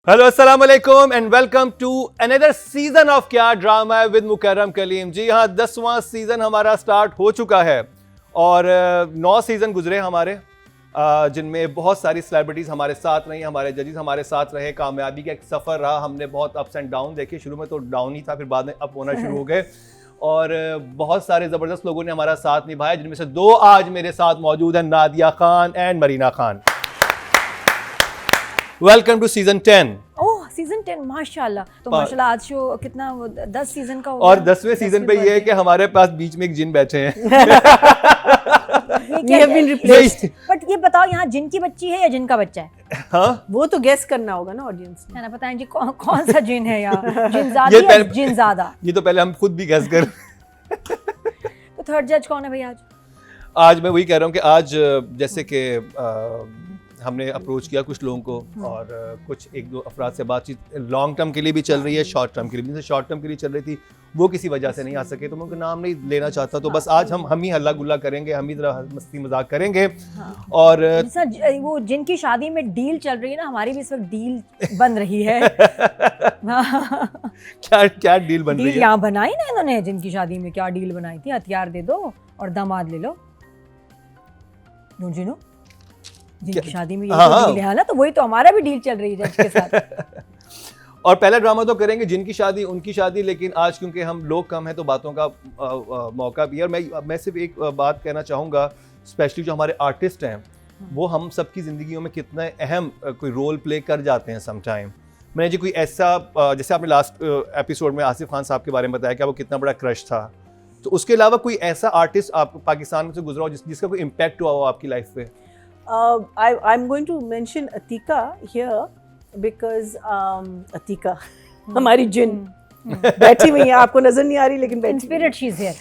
Hello अस्सलाम वालेकुम and welcome to another season of Kya Drama Hai with Mukarram Kaleem. जी हाँ, 10वां सीजन हमारा स्टार्ट हो चुका है और 9 सीजन गुजरे हमारे, जिनमें बहुत सारी सेलिब्रिटीज़ हमारे साथ रही, हमारे जजेस हमारे साथ रहे। कामयाबी का एक सफ़र रहा। हमने बहुत अप्स एंड डाउन देखे। शुरू में तो डाउन ही था, फिर बाद में अप होना शुरू हो गए और बहुत सारे ज़बरदस्त लोगों ने हमारा साथ निभाया, जिनमें से 2 आज मेरे साथ मौजूद हैं, Nadia Khan and Marina Khan. Welcome to season 10। Oh season 10 माशाल्लाह। तो माशाल्लाह आज शो कितना 10 सीजन का होगा। और 10वें सीजन पे ये है कि हमारे पास बीच में एक जिन बैठे हैं। बट ये बताओ, यहाँ जिन की बच्ची है या जिन का बच्चा है? हाँ, वो तो गेस करना होगा ना ऑडियंस है ना। बताएं जी कौन सा जिन है यहाँ, जिनजादी या जिनजादा? ये तो पहले हम खुद भी गेस कर। तो थर्ड जज कौन है भाई आज? आज मैं वही कह रहा हूँ कि आज जैसे कि हमने अप्रोच किया कुछ लोगों को और कुछ 1-2 अफराद से बातचीत लॉन्ग टर्म के लिए भी चल रही है, शॉर्ट टर्म के लिए भी। जैसे शॉर्ट टर्म के लिए चल रही थी, वो किसी वजह से नहीं आ सके तो मैं उनका नाम नहीं लेना चाहता। तो बस आज हम ही हल्ला गुल्ला करेंगे, हम ही जरा मस्ती मजाक करेंगे। और वो जिनकी शादी में डील चल रही है ना, हमारी भी इस वक्त डील बन रही है। क्या डील बन रही है? यहाँ बनाई ना इन्होंने, जिनकी शादी में क्या डील बनाई थी, हथियार दे दो और दामाद ले लो। जिनको शादी में ये डील है ना, तो वही तो हमारा भी डील चल रही है जज के साथ। और पहला ड्रामा तो करेंगे जिनकी शादी उनकी शादी, लेकिन आज क्योंकि हम लोग कम हैं तो बातों का मौका भी है। और मैं सिर्फ एक बात कहना चाहूँगा, स्पेशली जो हमारे आर्टिस्ट हैं, वो हम सबकी ज़िंदगियों में कितना अहम कोई रोल प्ले कर जाते हैं सम टाइम। मैंने जी कोई ऐसा, जैसे आपने लास्ट एपिसोड में आसिफ खान साहब के बारे में बताया कि वो कितना बड़ा क्रश था, तो उसके अलावा कोई ऐसा आर्टिस्ट आप पाकिस्तान में से गुजरा हो जिसका कोई इम्पैक्ट हुआ हो आपकी लाइफ पे? I'm going to mention Atika here because Atika हमारी जिन बैठी हुई है, आपको नजर नहीं आ रही लेकिन बैठी। Spirit she's here.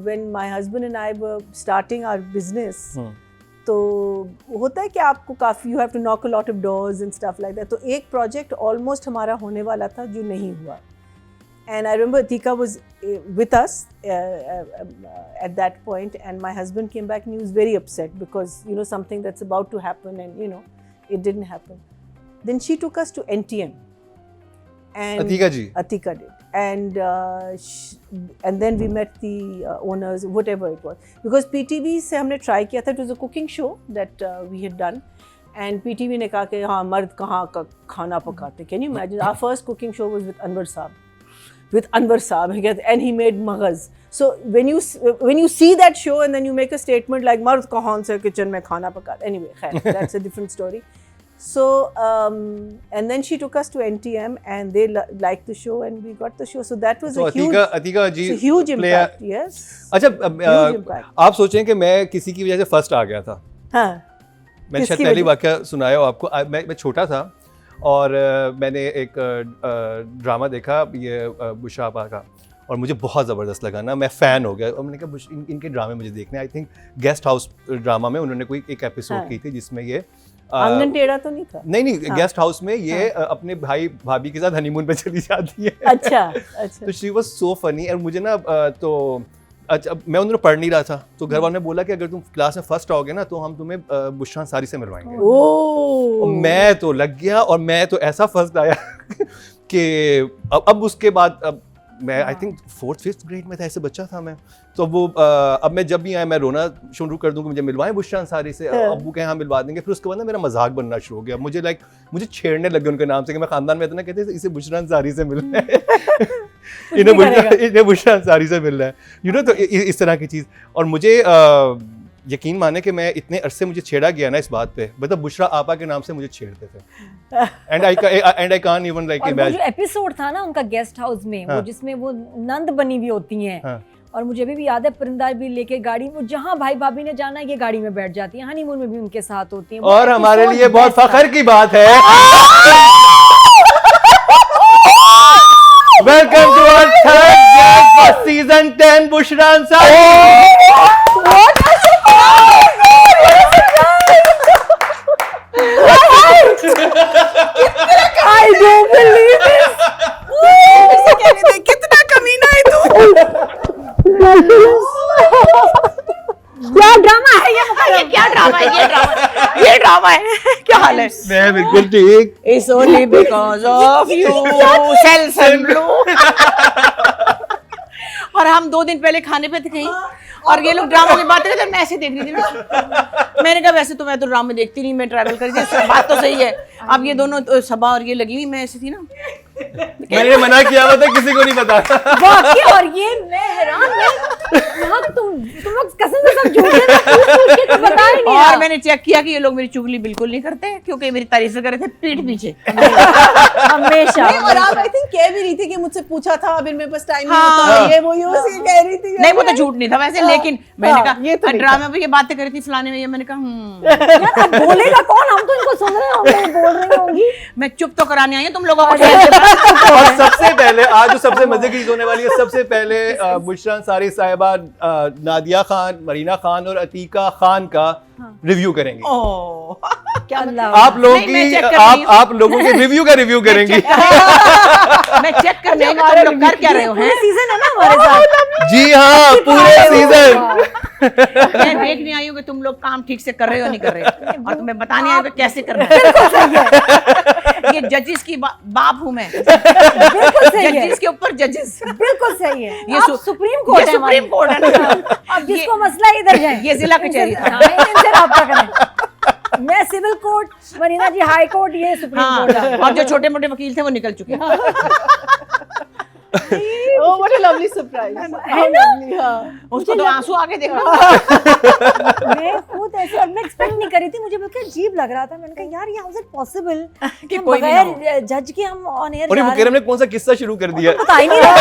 When my husband and I were starting our business, तो होता है कि आपको काफ़ी you have to knock a lot of doors and stuff like that. तो एक project almost हमारा होने वाला था जो नहीं हुआ। And I remember Atika was with us at that point, and my husband came back and he was very upset because, you know, something that's about to happen and, you know, it didn't happen. Then she took us to NTM. And Atika did. And then we met the owners, whatever it was. Because PTV से हमने try किया था, it was a cooking show that we had done. And PTV ने कहा कि हाँ, मर्द कहाँ का खाना पकाते. Can you imagine? Our first cooking show was with Anwar Saab. And he made maghaz. So when you see that show and then you make a statement like मर्द कहाँ से किचन में खाना पकाते. Anyway, that's a different story. So and then she took us to NTM and they liked the show and we got the show. So that was a huge impact. Yes. अच्छा, आप सोचें कि मैं किसी की वजह से फर्स्ट आ गया था। हाँ, मैंने शायद पहली वाक़या सुनाया हो आपको। मैं छोटा था और मैंने एक ड्रामा देखा, ये बुशरा आपा का, और मुझे बहुत ज़बरदस्त लगा ना, मैं फ़ैन हो गया और मैंने कहा इनके ड्रामे मुझे देखने। I think guest house drama में उन्होंने कोई एक एपिसोड की थी जिसमें ये आंगन टेढ़ा तो नहीं था? नहीं, गेस्ट हाउस में ये अपने भाई भाभी के साथ हनीमून पे चली जाती है। अच्छा। तो शी वाज सो फनी। और मुझे ना तो अच्छा, मैं उन्होंने पढ़ नहीं रहा था तो घर वालों ने बोला कि अगर तुम क्लास में फर्स्ट आओगे ना तो हम तुम्हें बुशरा अंसारी से मिलवाएंगे। मैं तो लग गया और मैं तो ऐसा फर्स्ट आया कि अब उसके बाद मैं आई थिंक 4th-5th ग्रेड में था, ऐसे बच्चा था मैं। तो वो अब मैं जब भी आया मैं रोना शुरू कर दूँ कि मुझे मिलवाएं बुशरा अंसारी से। अब्बू के यहाँ मिलवा देंगे। फिर उसके बाद ना मेरा मजाक बनना शुरू हो गया। मुझे छेड़ने लगे उनके नाम से कि मैं खानदान में इतना कहते इसे बुशरा अंसारी से मिलना है। इन्हें बुशरा अंसारी से मिलना है, यू नो। तो इस तरह की चीज़। और मुझे यकीन माने कि मैं इतने अरसे मुझे छेड़ा गया ना इस बात पे, मतलब बुशरा आपा के नाम से मुझे छेड़ते थे। And I can't even like imagine. जो एपिसोड था ना उनका गेस्ट हाउस में, वो जिसमें वो नंद बनी हुई होती हैं, और मुझे भी याद है परिंदा भी लेके गाड़ी में जहाँ भाई भाभी ने जाना है ये गाड़ी में बैठ जाती है, हनीमून में भी उनके साथ होती हैं। और हमारे लिए बहुत फख्र की बात है। Welcome to our third guest for season 10, Bushra Ansari. I don't believe this. ऐसे कहने दे, कितना कमीना है तू। क्या ड्रामा है ये? ये क्या ड्रामा है, ये ड्रामा है। क्या हाल है? मैं बिल्कुल ठीक। It's only because of you, self and blue। और हम 2 दिन पहले खाने पे थे कहीं, और ये लोग ड्रामा की बात करते, मैं ऐसे देख रही थी। मैंने कहा वैसे तो मैं तो ड्रामा देखती नहीं, मैं ट्रैवल कर रही थी, बात तो सही है। अब ये दोनों सबा और ये लगी हुई, मैं ऐसी थी ना, मैंने मना किया हुआ था किसी को नहीं बताया। वाकई। और ये मैं हैरान हूँ, तुम लोग कसम से सब झूठे थे, पूछ के कुछ बता ही नहीं और रहा। मैंने चेक किया कि ये लोग मेरी चुगली बिल्कुल नहीं करते, क्योंकि मेरी तारीफ कर रहे थे पीठ पीछे हमेशा। नहीं, और आप आई थिंक कह भी रही थी कि मुझसे पूछा था, अभी मेरे पास टाइम नहीं हाँ। होता, ये वो उसी कह रही थी। नहीं, वो तो झूठ नहीं था वैसे, लेकिन मैंने हाँ, कहा ये तो नहीं ड्रामा में ये बातें कर रही थी फलाने में, ये मैंने कहा यार अब बोलेगा कौन, हम तो इनको सुन रहे होंगे, बोल रही होंगी। मैं चुप तो कराने आई हूँ तुम लोगों को। और सबसे पहले आज जो सबसे मजे की चीज होने वाली है, सबसे पहले बुशरा अंसारी साहिबा नादिया खान, मरीना खान और अतीका खान का रिव्यू करेंगे। ओह, क्या अल्लाह। आप लोगों नहीं, मैं की check कर रही हूँ। आप लोगों के रिव्यू का रिव्यू करेंगी। मैं चेक करने आई, तुम लोग कर क्या रहे हो? पूरे हैं? सीजन है ना हमारे साथ। जी हाँ, पूरे सीजन। मैं देखने आई हूँ कि तुम लोग काम ठीक से कर रहे हो नहीं कर रहे, और तुम्हें बताने आई हूँ कि कैसे करना है। ये जजेस की बाप हूँ मैं, बिल्कुल सही है, जजेस के ऊपर जजेस। बिल्कुल सही है। ये आप सुप्रीम कोर्ट है सुप्रीम कोर्ट है ना। अब जिसको मसला है, इधर जाए। ये जिला कचहरी था। हाँ, इनसे राब्ता करें। मैं सिविल कोर्ट, मरीना जी हाई कोर्ट, ये सुप्रीम कोर्ट है। हाँ, और जो छोटे मोटे वकील थे वो निकल चुके हैं। Oh, what a lovely surprise. है ना? हाँ। उसको तो आंसू आगे देखना। मैं खुद ऐसे, और मैं एक्सपेक्ट नहीं करी थी, मुझे बिल्कुल अजीब लग रहा था। मैंने कहा यार, ये हाउ इज इट पॉसिबल कि हम कोई भी ना बगैर जज के हम ऑन एयर और ये मुकरम ने कौन सा किस्सा शुरू कर दिया? पता ही नहीं रहा।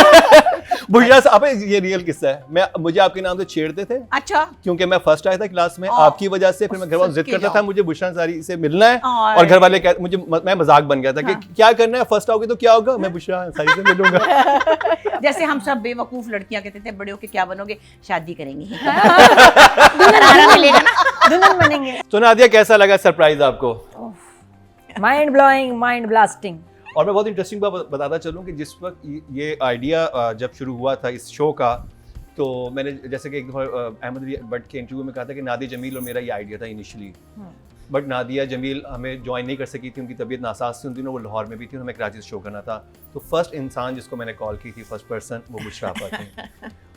बुशरा साहब, ये रियल किस्सा है। मुझे आपके नाम से छेड़ते थे अच्छा, क्योंकि मैं फर्स्ट आया था क्लास में, आपकी वजह से। फिर मैं घर वालों से जिद करता था मुझे बुशरा अंसारी से मिलना है, और घर वाले मैं मजाक बन गया था कि क्या करना है, फर्स्ट आओगे तो क्या होगा, मैं बुशरा अंसारी से मिलूंगा। जैसे हम सब बेवकूफ लड़कियां कहते थे बड़े होके क्या बनोगे, शादी करेंगी। मिलेगा ना, दुल्हन बनेंगे। तो नादिया, कैसा लगा सरप्राइज आपको? Mind blowing, mind blasting. और मैं बहुत इंटरेस्टिंग बात बताता चलूँ कि जिस वक्त ये आइडिया जब शुरू हुआ था इस शो का, तो मैंने जैसे कि एक दफ़ा अहमद भट्ट के इंटरव्यू में कहा था कि नादिया जमील और मेरा ये आइडिया था इनिशियली, बट नादिया जमील हमें ज्वाइन नहीं कर सकी थी, उनकी तबीयत नासाज थी उन दिनों, वो लाहौर में भी थी, हमें कराची से शो करना था। तो फर्स्ट इंसान जिसको मैंने कॉल की थी, फर्स्ट पर्सन, वो बुशरा आपा थे।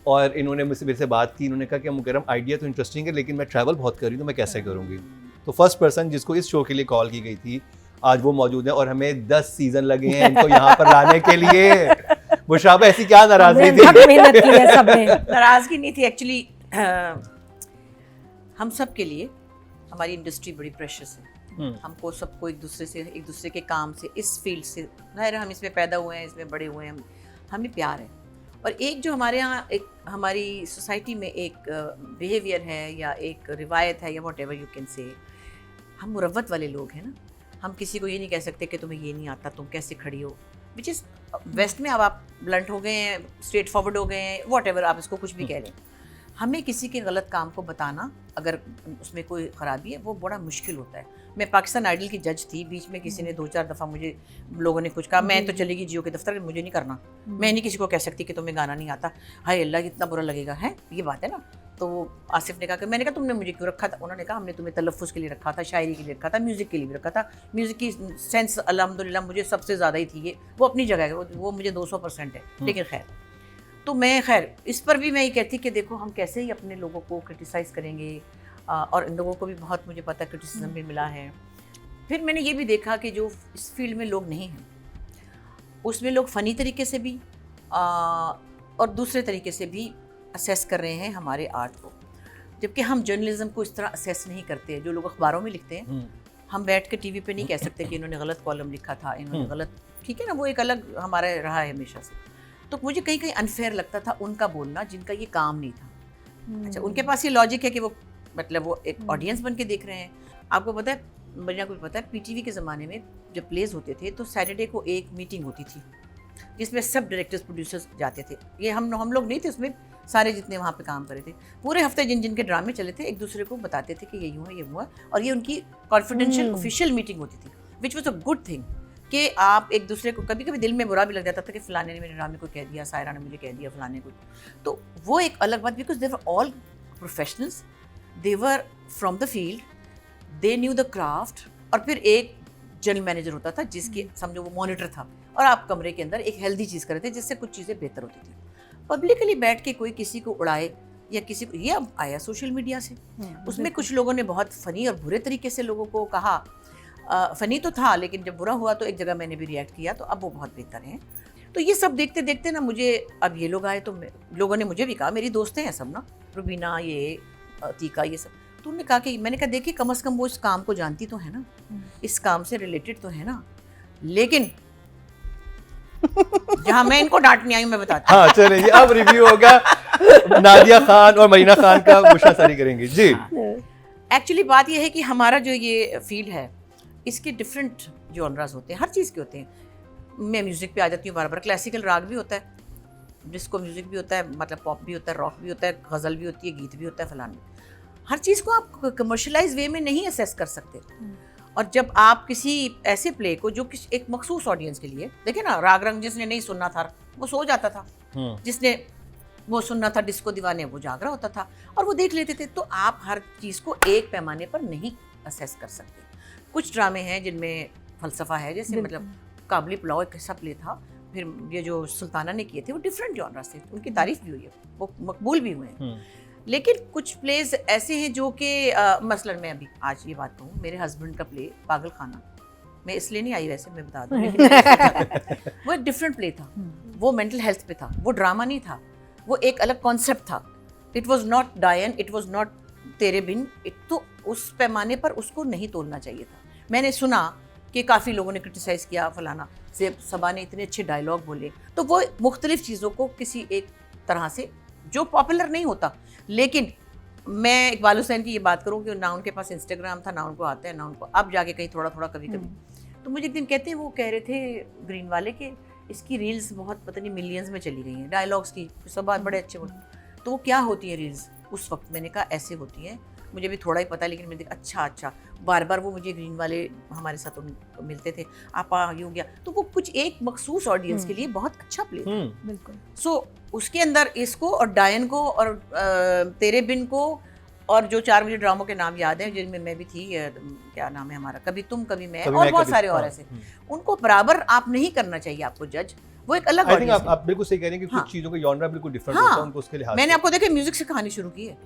और इन्होंने मुझसे मेरे से बात की, इन्होंने कहा कि मुकरम आइडिया तो इंटरेस्टिंग है, लेकिन मैं ट्रैवल बहुत कर रही हूँ, तो मैं कैसे करूँगी? तो फर्स्ट पर्सन जिसको इस शो के लिए कॉल की गई थी, आज वो मौजूद है, और हमें 10 सीजन लगे हैं इनको यहाँ पर लाने के लिए। बुशरा आपा, ऐसी क्या नाराजगी थी? मेहनत की है सबने। नाराजगी नहीं थी एक्चुअली। हम सब के लिए हमारी इंडस्ट्री बड़ी प्रेशियस है। हमको सबको एक दूसरे के काम से, इस फील्ड से, ज़ाहिर हम इसमें पैदा हुए हैं, इसमें बड़े हुए हैं, हमें प्यार है। और एक जो हमारे यहाँ एक हमारी सोसाइटी में एक बिहेवियर है या एक रिवायत है या what ever you can say, हम मुरव्वत वाले लोग हैं ना। हम किसी को ये नहीं कह सकते कि तुम्हें ये नहीं आता, तुम कैसे खड़ी हो, विच इज़ वेस्ट में अब आप ब्लंट हो गए हैं, स्ट्रेट फॉरवर्ड हो गए हैं, वॉट एवर आप इसको कुछ भी कह लें। हमें किसी के गलत काम को बताना, अगर उसमें कोई ख़राबी है, वो बड़ा मुश्किल होता है। मैं पाकिस्तान आइडल की जज थी, बीच में किसी ने 2-4 दफ़ा मुझे लोगों ने कुछ कहा, मैं तो चलेगी जियो के दफ्तर, मुझे नहीं करना, मैं नहीं किसी को कह सकती कि तुम्हें गाना नहीं आता, हाय अल्लाह कितना बुरा लगेगा है, ये बात है ना। तो आसिफ ने कहा कि मैंने कहा तुमने मुझे क्यों रखा था? उन्होंने कहा हमने तुम्हें तलफ़्फ़ुज़ के लिए रखा था, शायरी के लिए रखा था, म्यूज़िक के लिए भी रखा था। म्यूज़िक की सेंस अल्हम्दुलिल्लाह मुझे सबसे ज़्यादा ही थी, ये वो अपनी जगह है, वो मुझे 200% है, लेकिन खैर। तो मैं खैर इस पर भी मैं ये कहती कि देखो हम कैसे ही अपने लोगों को क्रिटिसाइज़ करेंगे, और इन लोगों को भी बहुत मुझे पता क्रिटिसिज्म भी मिला है। फिर मैंने ये भी देखा कि जो इस फील्ड में लोग नहीं हैं, उसमें लोग फ़नी तरीके से भी और दूसरे तरीके से भी असेस कर रहे हैं हमारे आर्ट को, जबकि हम जर्नलिज्म को इस तरह असेस नहीं करते। जो लोग अखबारों में लिखते हैं, हम बैठ के टीवी पे नहीं कह सकते कि इन्होंने गलत कॉलम लिखा था, इन्होंने गलत, ठीक है ना, वो एक अलग हमारा रहा है हमेशा से। तो मुझे कहीं कहीं अनफेयर लगता था उनका बोलना जिनका ये काम नहीं था। अच्छा, उनके पास ये लॉजिक है कि वो मतलब वो एक ऑडियंस बन के देख रहे हैं। आपको पता है, मुझे कुछ पता है, पीटीवी के ज़माने में जब प्लेज होते थे तो सैटरडे को एक मीटिंग होती थी जिसमें सब डायरेक्टर्स प्रोड्यूसर्स जाते थे। ये हम लोग नहीं थे उसमें, सारे जितने वहाँ पे काम कर रहे थे, पूरे हफ्ते जिन के ड्रामे चले थे एक दूसरे को बताते थे कि ये यूँ है, ये हुआ, और ये उनकी कॉन्फिडेंशियल ऑफिशियल मीटिंग होती थी, which was a good thing. कि आप एक दूसरे को, कभी कभी दिल में बुरा भी लग जाता था कि फ़लाने ने मेरे ड्रामे को कह दिया, सायरा ने मुझे कह दिया, फ़लाने को, तो वो एक अलग बात, because they were all professionals, they were from the field, they knew the craft, और फिर एक जनरल मैनेजर होता था जिसके समझो वो मॉनिटर था, और आप कमरे के अंदर एक हेल्दी चीज़ कर रहे थे जिससे कुछ चीज़ें बेहतर होती थी। पब्लिकली बैठ के कोई किसी को उड़ाए या किसी को, ये अब आया सोशल मीडिया से, उसमें कुछ लोगों ने बहुत फनी और बुरे तरीके से लोगों को कहा। फनी तो था, लेकिन जब बुरा हुआ तो एक जगह मैंने भी रिएक्ट किया, तो अब वो बहुत बेहतर हैं। तो ये सब देखते देखते ना मुझे, अब ये लोग आए तो लोगों ने मुझे भी कहा, मेरी दोस्तें हैं सब ना, रुबीना, ये तीका, ये सब, तो उन्होंने कहा कि, मैंने कहा देखिए कम से कम वो इस काम को जानती तो है ना, इस काम से रिलेटेड तो है ना, लेकिन जहाँ मैं इनको डांटने आई हूँ मैं बताती हूँ। हाँ चलिए जी, अब रिव्यू होगा नादिया खान और मरीना खान का, मुशासारी करेंगे जी। एक्चुअली बात यह है कि हमारा जो ये फील्ड है, इसके डिफरेंट जॉनरास होते हैं, हर चीज़ के होते हैं। मैं म्यूज़िक पे आ जाती हूँ बार बार, क्लासिकल राग भी होता है, डिस्को म्यूज़िक भी होता है, मतलब पॉप भी होता है, रॉक भी होता है, गज़ल भी होती है, गीत भी होता है, फलाना। हर चीज़ को आप कमर्शलाइज वे में नहीं असेस कर सकते। और जब आप किसी ऐसे प्ले को जो किसी एक मखसूस ऑडियंस के लिए, देखिए ना, राग रंग जिसने नहीं सुनना था वो सो जाता था, जिसने वो सुनना था डिस्को दीवाने वो जाग रहा होता था, और वो देख लेते थे। तो आप हर चीज़ को एक पैमाने पर नहीं असेस कर सकते। कुछ ड्रामे हैं जिनमें फ़लसफ़ा है, जैसे मतलब काबुली पुलाव एक ऐसा प्ले था, फिर ये जो सुल्ताना ने किए थे वो डिफरेंट जॉनरा से, उनकी तारीफ भी हुई है, वो मकबूल भी हुए हैं। लेकिन कुछ प्लेस ऐसे हैं जो कि मसलन मैं अभी आज ये बात कहूँ, मेरे हस्बैंड का प्ले पागल खाना, मैं इसलिए नहीं आई वैसे, मैं बता दूँ, वो एक डिफरेंट प्ले था, वो मेंटल हेल्थ पे था, वो ड्रामा नहीं था, वो एक अलग कॉन्सेप्ट था। इट वॉज नॉट डायन, इट वॉज नॉट तेरे बिन, तो उस पैमाने पर उसको नहीं तोड़ना चाहिए था। मैंने सुना कि काफ़ी लोगों ने क्रिटिसाइज़ किया, फलाना, ज़ेब सबा ने इतने अच्छे डायलॉग बोले, तो वो मुख्तलिफ चीज़ों को किसी एक तरह से जो पॉपुलर नहीं होता। लेकिन मैं इकबाल हुसैन की ये बात करूं कि ना उनके पास इंस्टाग्राम था, ना उनको आता है, ना उनको अब जाके कहीं थोड़ा थोड़ा कभी कभी, तो मुझे एक दिन कहते हैं, वो कह रहे थे ग्रीन वाले के इसकी रील्स बहुत पता नहीं मिलियंस में चली गई हैं, डायलॉग्स की सब बात बड़े अच्छे होते। तो वो क्या होती है रील्स उस वक्त? मैंने कहा ऐसे होती हैं, मुझे भी थोड़ा ही पता है, लेकिन मैंने देखा अच्छा, बार बार वो मुझे ग्रीन वाले हमारे साथ मिलते थे, आप यूँ गया, तो वो कुछ एक मखसूस ऑडियंस के लिए बहुत अच्छा प्ले था। बिल्कुल। सो उसके अंदर इसको और डायन को और तेरे बिन को, और जो 4 मुझे ड्रामों के नाम याद हैं जिनमें मैं भी थी, क्या नाम है हमारा, कभी तुम कभी मैं, और बहुत सारे और ऐसे, उनको बराबर आप नहीं करना चाहिए आपको जज, वो एक अलग ऑडियंस है। आप बिल्कुल सही कह रहे हैं कि कुछ चीजों का जॉनरा बिल्कुल डिफरेंट होता है, उनको उसके लिहाज से। मैंने आपको देखिए म्यूजिक से कहानी शुरू की है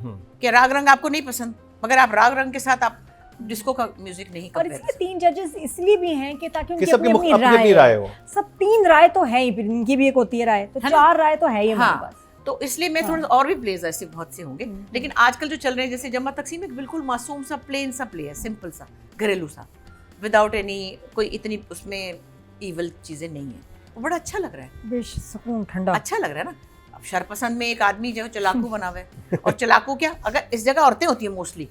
कि राग रंग आपको नहीं पसंद, मगर आप राग रंग के साथ आप डिस्को का म्यूजिक नहीं और कंपेयर। इसके 3 जजेस इसलिए भी हैं कि ताकि उनकी सबकी अपनी अपनी राय हो। सब 3 राय तो है ही, फिर इनकी भी एक होती है राय, तो 4 राय तो है ही हमारे पास। तो इसलिए मैं थोड़ा और भी प्लेज ऐसे बहुत से होंगे, लेकिन आजकल जो चल रहे हैं जैसे जमा तकसीम, एक बिल्कुल मासूम सा प्लेन सा प्ले है, सिंपल सा, घरेलू सा, विदाउट एनी कोई इतनी उसमें ईवल चीजें नहीं है, वो बड़ा अच्छा लग रहा है, बेसुकून ठंडा अच्छा लग रहा है ना। अब शरपसंद में एक आदमी जो चलाकू बना हुआ है, और चलाकू क्या, अगर इस जगह औरतें होती है मोस्टली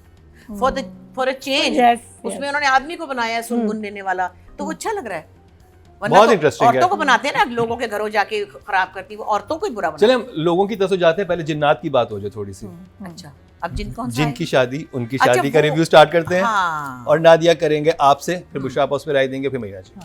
फॉर अ चेंज, उसमें उन्होंने आदमी को बनाया है सुनगुन देने वाला, तो वो अच्छा लग रहा है। बहुत इंटरेस्टिंग है। औरतों को बनाते हैं ना लोगों के घरों जाके खराब करती, वो औरतों को ही बुरा बनाते चले हम लोगों की तरफ से जाते हैं, पहले जिन्नात की बात हो जाए थोड़ी सी। अच्छा, अब जिनकी शादी, उनकी अच्छा, शादी का वो- रिव्यू स्टार्ट करते हैं। हाँ। और नादिया करेंगे आपसे, फिर बुशरा उस पर राय देंगे, फिर महीना जी।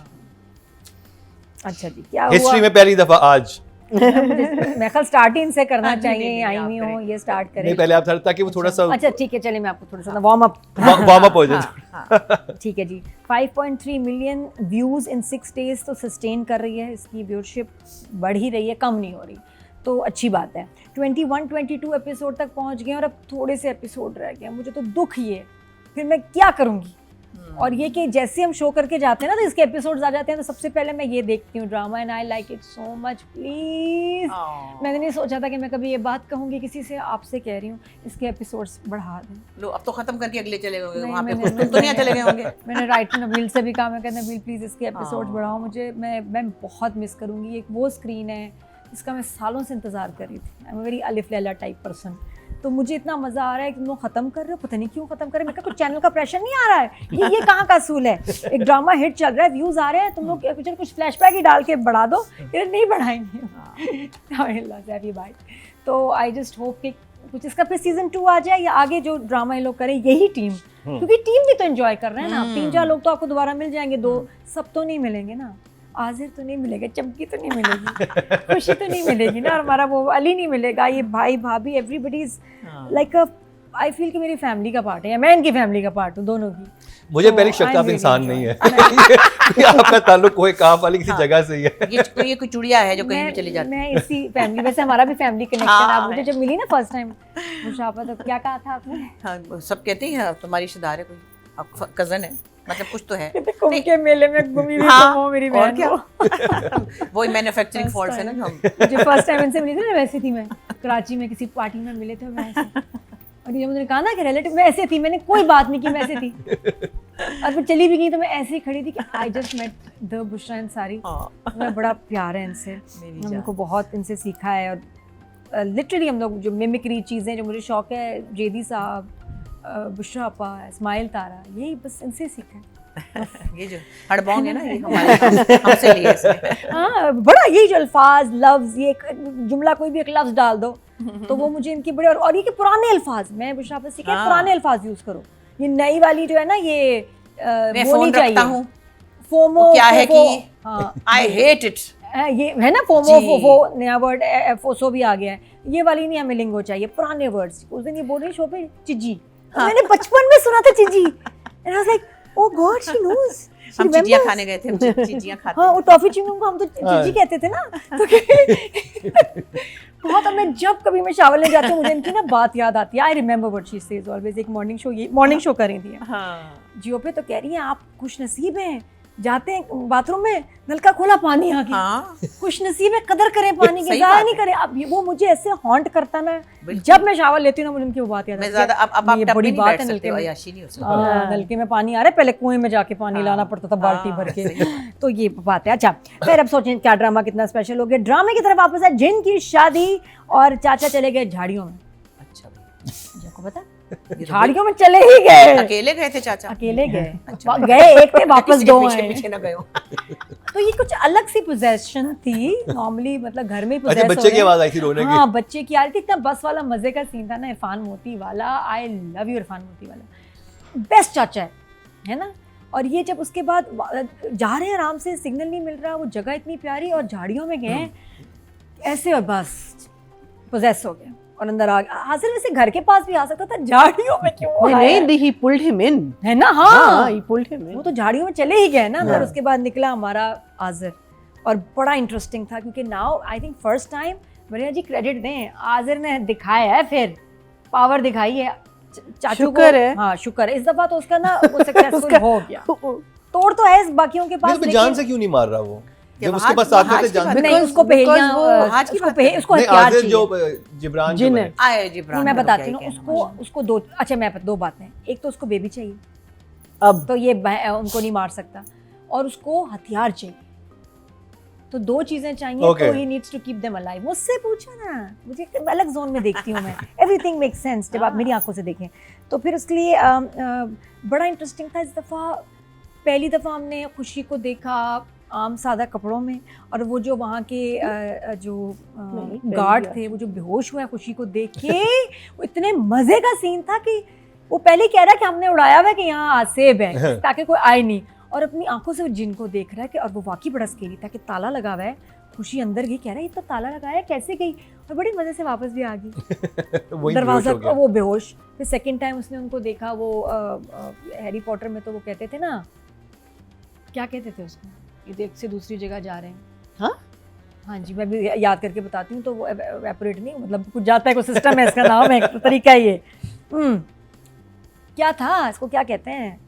अच्छा जी, क्या हुआ? हिस्ट्री में पहली दफा आज मैं कल स्टार्टिंग से करना नहीं, चाहिए, नहीं, आई आप हुई हूँ, करें। ये स्टार्ट नहीं, करें। पहले आप ताकि वो थोड़ा सा अच्छा ठीक है, चलिए मैं आपको थोड़ा सा वार्म अप वार्म अप हो जाए। ठीक है जी। 5.3 मिलियन व्यूज़ इन 6 डेज तो सस्टेन कर रही है, इसकी व्यूअरशिप बढ़ ही रही है, कम नहीं हो रही, तो अच्छी बात है। 21-22 एपिसोड तक पहुंच गए और अब थोड़े से एपिसोड रह गए। मुझे तो दुख ये, फिर मैं क्या करूँगी? और ये कि जैसे हम शो करके जाते हैं ना, तो इसके एपिसोड्स आ जाते हैं, तो सबसे पहले मैं ये देखती हूँ drama, and I like it so much. Please, मैंने नहीं सोचा था कि मैं कभी ये बात कहूँगी किसी से, आपसे कह रही हूँ, इसके एपिसोड्स बढ़ा दें। लो अब तो खत्म करके अगले चले गए नहीं, वहाँ पे, मैंने- कुछ दुनिया चले गए होंगे। मैंने राइटर नबील से भी कहा, मैं कहता नबील प्लीज़ इसके एपिसोड्स बढ़ाओ, मुझे मैं बहुत मिस करूँगी। एक वो स्क्रीन है जिसका मैं सालों से इंतज़ार कर रही थी। आई एम वेरी अलिफ लैला टाइप पर्सन, तो मुझे इतना मज़ा आ रहा है कि तुम लोग ख़त्म कर रहे हो, पता नहीं क्यों ख़त्म कर रहे हो। मैं कहा कुछ चैनल का प्रेशर नहीं आ रहा है, ये कहाँ का असूल है? एक ड्रामा हिट चल रहा है, व्यूज़ आ रहे हैं, तुम लोग कुछ फ्लैशबैक ही डाल के बढ़ा दो, ये नहीं बढ़ाएंगे भाई। तो आई जस्ट होप कि कुछ इसका फिर सीजन 2 आ जाए, या आगे जो ड्रामा ये लोग करें, यही टीम, क्योंकि टीम भी तो एंजॉय कर रहे हैं ना। 3-4 लोग तो आपको दोबारा मिल जाएंगे, 2 सब तो नहीं मिलेंगे ना, आजिर तो नहीं मिलेगा, चमकी तो नहीं मिलेगी, खुशी तो नहीं मिलेगी ना, और हमारा वो अली नहीं मिलेगा, ये भाई भाभी everybody is like a I feel कि मेरी फैमिली का पार्ट है या मैं इनकी फैमिली का पार्ट हूँ, दोनों की। मुझे तो पहले शक I'm था आप really इंसान enjoying नहीं है it. आपका ताल्लुक कोई काम वाली किसी जगह से ही है। ये कोई चुड़िया है जो कहीं भी चली जाती है। मैं इसी फैमिली, वैसे हमारा भी फैमिली कनेक्शन। हाँ, आप मुझे जब मिली ना फर्स्ट टाइम मुशाफा, तो क्या कहा था आपने? हाँ, सब कहते हैं तुम्हारी रिश्तेदार है कोई, आप कजन है, मतलब कुछ तो है। कुंभ के मेले में घूमी हुई हाँ, तो वो मेरी और बहन क्या? को। वही मैन्युफैक्चरिंग फॉल्ट है ना जो हम। मुझे फर्स्ट टाइम इनसे मिली थी ना, वैसी थी मैं, कराची में किसी पार्टी में मिले थे वैसे। और ये मुझे कहा ना कि रिलेटिव, मैं ऐसे थी, मैंने कोई बात नहीं की, मैं ऐसे थी। और फिर चली भी गई तो मैं ऐसे ही खड़ी थी कि I just met the Bushra Ansari. मैं बड़ा प्यार है इनसे, हमको बहुत इनसे सीखा है। और लिटरली हम लोग जो मिमिक्री चीज़ें जो मुझे शौक है, जेदी साहब, बुशरा अपा, इस्माइल तारा, यही बस इनसे सीखा है। ये जो हड़बोंग है ना, ये हमारे हमसे लिए इसमें। हाँ, बड़ा यही जो अल्फाज, लफ्ज़, ये एक जुमला, कोई भी एक लफ्ज़ डाल दो तो वो मुझे इनकी बड़े, और ये कि पुराने अल्फाज, मैं बुशरा आपसे सीखा है, पुराने अल्फाज यूज़ करो। ये नई वाली जो है ना, ये मैं वो नहीं फोन रखता चाहिए। हूँ, फोमो क्या है कि हाँ, आई हेट इट। ये है ना फोमो, जी। फोफो नया वर्ड, फोसो भी आ गया है। ये वाली नहीं, हमें लिंगो चाहिए, पुराने वर्ड्स। उस दिन ये बोल रही शो पे चिज्जी, मैंने बचपन में सुना था चिज्जी, and I was like oh god she knows. हम चिजिया खाने गए थे, हम चिजिया खाते हाँ, थे। वो टॉफी चिंगम को हम तो चिज्जी कहते थे ना। तो बहुत, अब मैं जब कभी मैं शावर ले जाती हूँ मुझे इनकी ना बात याद आती है। I remember what she says always. एक मॉर्निंग शो कर रही थी हाँ, जियो पे, तो कह रही हैं आप खुश नसीब हैं, जाते हैं बाथरूम में, नलका खोला, पानी आ गया। हाँ, खुश नसीब है, कदर करें पानी की, सही ज़ाया बात नहीं है। करें। अब वो मुझे ऐसे हॉन्ट करता है, मैं बिल्कुल। जब मैं शावर लेती हूँ ना मुझे उनकी वो बात याद मैं आती है। ज्यादा अब आप ये टब बड़ी में नहीं बात बैठ है, सकते नलके हो, में अय्याशी नहीं हो सकती। हाँ, नलके में पानी आ रहा है, पहले कुएं में जाके पानी हाँ, लाना पड़ता था बाल्टी भर के। सही। तो ये बात है। अच्छा, फिर अब सोचें क्या ड्रामा कितना स्पेशल हो गया। ड्रामे की तरफ वापस है, जिन की शादी और चाचा चले गए झाड़ियों में। अच्छा, आपको पता, ये तो झाड़ियों में चले ही गए, अकेले गए थे चाचा? अकेले गए। अच्छा। गए एक थे, वापस किसी के दो पीछे आए। पीछे ना गए हो। तो ये कुछ अलग सी पोजेशन थी, नॉर्मली मतलब घर में ही अच्छा, possess हो बच्चे की रहे हैं। आवाज आई थी रोने की। हाँ, बच्चे की आ रही थी। इतना बस वाला मजे का सीन था ना, इरफान मोती वाला। आई लव यू इरफान मोती वाला, बेस्ट चाचा है ना। और ये जब उसके बाद जा रहे हैं आराम से, सिग्नल नहीं मिल रहा, वो जगह इतनी प्यारी, और झाड़ियों में गए ऐसे, और बस पोजेस हो गए और अंदर आ गए। हासिल वैसे घर के पास भी आ सकता था, झाड़ियों में क्यों आया? नहीं, he pulled him in. है ना। हाँ, he pulled him in. वो तो झाड़ियों में चले ही गए ना। हाँ। और उसके बाद निकला हमारा आज़र, और बड़ा इंटरेस्टिंग था क्योंकि now I think first time, बढ़िया जी क्रेडिट दें, आज़र ने दिखाया है, फिर पावर दिखाई है चाचू को। शुक्र है। हाँ, शुक्र है। इस दफा तो उसका ना वो सक्सेसफुल हो गया। तोड़ तो है इस बाकियों के पास, नहीं, तो जान से क्यों नहीं मार रहा वो? क्या जब उसके बात- पास आते आज थे की जान बात से नहीं, Because- उसको पहेलियां, because वो आज की उसको बात है। उसको नहीं, हथियार आज़िर चाहिए। जो जिब्रान जो जिन बने। है। आए जिब्रान, मैं बोलो, बताती क्या हूँ कहना है? उसको दो, अच्छा मैं दो बातें, एक तो उसको बेबी चाहिए, अब तो ये उनको नहीं मार सकता, और उसको हथियार चाहिए। तो दो चीजें चाहिए। Okay. तो he needs to keep them alive. मुझसे पूछो ना, मुझे एक अलग जोन में देखती हूँ मैं। एवरीथिंग मेक्स सेंस जब आप मेरी आंखों से देखें। तो फिर उसके लिए बड़ा इंटरेस्टिंग था। इस दफ़ा पहली दफ़ा हमने खुशी को देखा आम सादा कपड़ों में, और वो जो वहाँ के जो नहीं, गार्ड पहली थे, वो जो बेहोश हुआ खुशी को देख के, वो इतने मज़े का सीन था कि वो पहले कह रहा है कि हमने उड़ाया हुआ है कि यहाँ आसेब है ताकि कोई आए नहीं, और अपनी आंखों से वो जिन को देख रहा है कि, और वो वाकई बड़ा स्केरी था कि ताला लगा हुआ है। खुशी अंदर गई, कह रहा है ये तो ताला लगाया, कैसे गई, और बड़ी मज़े से वापस भी आ गई। वही दरवाजा बेहोश हो गया। वो बेहोश। फिर सेकंड टाइम उसने उनको देखा, वो हैरी पॉटर में तो वो कहते थे ना, क्या कहते थे उसको, ये एक से दूसरी जगह जा रहे हैं। हाँ? हाँ जी, मैं भी याद करके बताती हूँ। तो वो एवेपोरेट नहीं, मतलब कुछ जाता है, कोई सिस्टम है, इसका नाम है, एक तरीका है ये। क्या था, इसको क्या कहते हैं?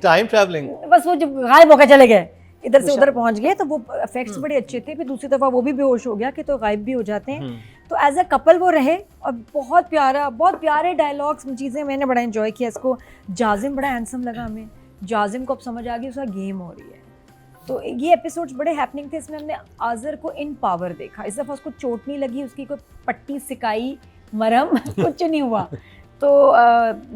Time travelling. बस वो जब गायब होकर चले गए, इधर से उधर पहुंच गए, तो वो इफेक्ट्स बड़े अच्छे थे। फिर दूसरी दफ़ा वो भी बेहोश हो गया कि तो गायब भी हो जाते हैं। तो एज अ कपल वो रहे, और बहुत प्यारा, बहुत प्यारे डायलॉग्स, चीज़ें मैंने बड़ा एंजॉय किया इसको। जाजिम बड़ा हैंडसम लगा हमें। जाजिम को अब समझ आ गई उसका गेम हो रही है। तो ये एपिसोड्स बड़े हैपनिंग थे। इसमें हमने आज़र को इन पावर देखा। इस दफ़ा उसको चोट नहीं लगी, उसकी कोई पट्टी सिकाई मरहम कुछ नहीं हुआ। तो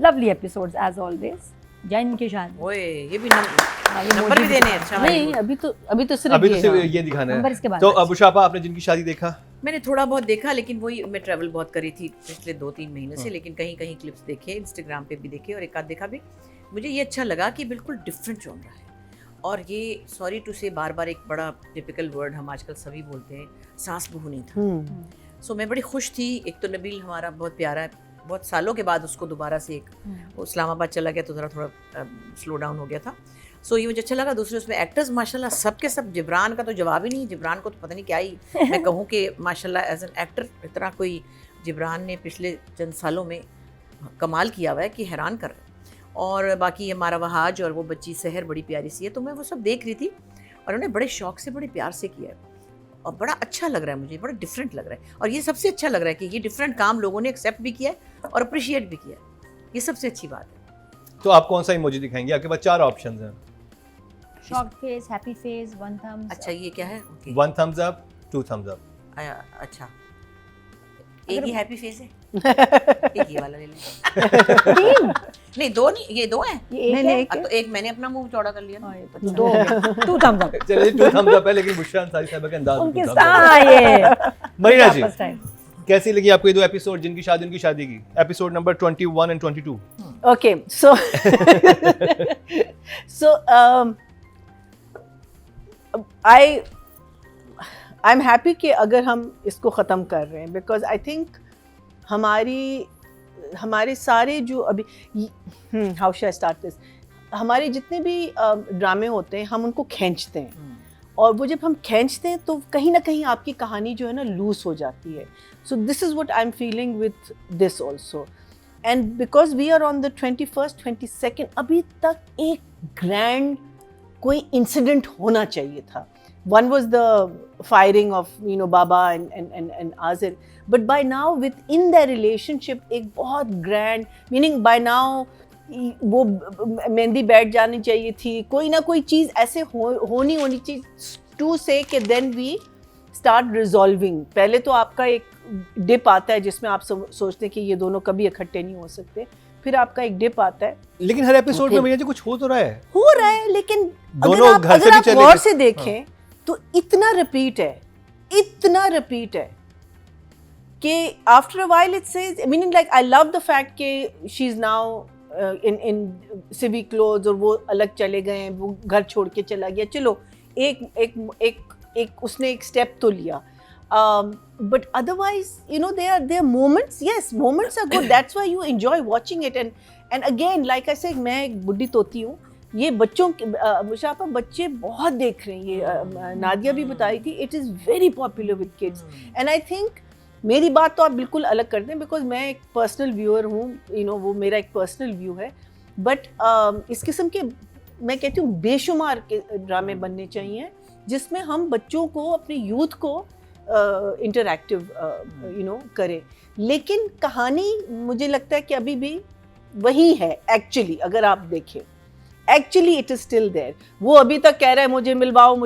lovely episodes as always. Jain के शादी, ओए, ये भी नंबर भी देने हैं। अच्छा नहीं, अभी तो सिर्फ अभी तो ये, सिर्फ हाँ। ये दिखाना नंबर है। इसके बाद। तो अबू शापा, आपने जिनकी शादी देखा? मैंने थोड़ा बहुत देखा, लेकिन वही मैं ट्रैवल बहुत करी थी पिछले 2-3 महीने से, लेकिन कहीं कहीं क्लिप्स देखे, इंस्टाग्राम पे भी देखे और एक आध देखा भी। मुझे ये अच्छा लगा कि बिल्कुल डिफरेंट जॉनरा है। और ये सॉरी टू से बार बार एक बड़ा टिपिकल वर्ड हम आजकल सभी बोलते हैं, सांस बहुनी था। सो मैं बड़ी खुश थी। एक तो नबील हमारा बहुत प्यारा बहुत सालों के बाद उसको दोबारा से एक वो इस्लामाबाद चला गया तो थोड़ा स्लो डाउन हो गया था। सो ये मुझे अच्छा लगा। दूसरे उसमें एक्टर्स माशाल्लाह सब के सब, जिब्रान का तो जवाब ही नहीं, जिब्रान को तो पता नहीं क्या ही मैं कहूँ कि माशाल्लाह एज एन एक्टर इतना कोई, जिब्रान ने पिछले चंद सालों में कमाल किया हुआ है कि हैरान कर रहा है। और बाकी हमारा वहाज और वो बच्ची सहर बड़ी प्यारी सी है, तो मैं वो सब देख रही थी और उन्हें बड़े शौक से बड़े प्यार से किया है और बड़ा अच्छा लग रहा है मुझे, बड़ा डिफरेंट लग रहा है। और ये सबसे अच्छा लग रहा है कि ये डिफरेंट काम लोगों ने एक्सेप्ट भी किया है और अप्रिशिएट भी किया है, ये सबसे अच्छी बात है। तो आप कौन सा इमोजी दिखाएंगे? आपके पास 4 ऑप्शंस हैं। Shocked face, happy face, one thumbs. अच्छा ये क्या है? Okay 1 thumbs up, 2 thumbs up। अच्छा एक ही हैप्पी फेस है एक ही वाला ले लें। नहीं दो नहीं, ये 2 हैं। नहीं एक तो एक मैंने अपना मुंह चौड़ा कर लिया ना। दो 2 thumbs up। चलिए 2 thumbs up है, लेकिन बुशरा अंसारी साहब का अंदाज उनके two thumbs up। साथ ये मरीना जी फर्स्ट टाइम। कैसी लगी आपको ये 2 एपिसोड, जिनकी शादी उनकी शादी की, episode number 21 and 22? Okay, so so I'm happy कि अगर हम इसको ख़त्म कर रहे हैं, because I think हमारे सारे जो अभी how should I start this, हमारे जितने भी ड्रामे होते हैं हम उनको खींचते हैं, और वो जब हम खींचते हैं तो कहीं ना कहीं आपकी कहानी जो है ना लूज हो जाती है. So this is what I am feeling with this also. And because we are on the 21st 22nd, अभी तक एक ग्रैंड कोई इंसिडेंट होना चाहिए था. One was the firing of Baba and Azir, but by now within their relationship एक बहुत grand, meaning by now वो मेहंदी बैठ जानी चाहिए थी, कोई ना कोई चीज़ ऐसे होनी चाहिए to say कि then we start resolving. पहले तो आपका एक डिप आता है जिसमें आप सोचते हैं कि ये दोनों कभी इकट्ठे नहीं हो सकते, फिर आपका एक डिप आता है. लेकिन हर एपिसोड में भैया जी कुछ हो तो रहा है, लेकिन दोनों अगर घर से भी आप चले गौर गए. से देखें तो इतना रिपीट है कि after a while it says, meaning like I love the fact कि she is now in civic clothes और वो अलग चले गए हैं, वो घर छोड़ के चला गया. चलो एक उसने एक स्टेप तो लिया, but otherwise there are moments, yes, moments are good, that's why you enjoy watching it. And again, like I said, मैं एक बुड्ढी तोती हूँ, ये बच्चों मुशाफा बच्चे बहुत देख रहे हैं. ये नादिया भी बताई थी, it is very popular with kids. And I think मेरी बात तो आप बिल्कुल अलग कर दें, बिकॉज मैं एक पर्सनल व्यूअर हूँ, वो मेरा एक पर्सनल व्यू है. बट इस किस्म के मैं कहती हूँ बेशुमार के ड्रामे बनने चाहिए जिसमें हम बच्चों को, अपने यूथ को इंटरैक्टिव करें. लेकिन कहानी मुझे लगता है कि अभी भी वही है एक्चुअली. अगर आप देखें actually it is still there. वो अभी तक कह रहा है मुझे मिलवाओ,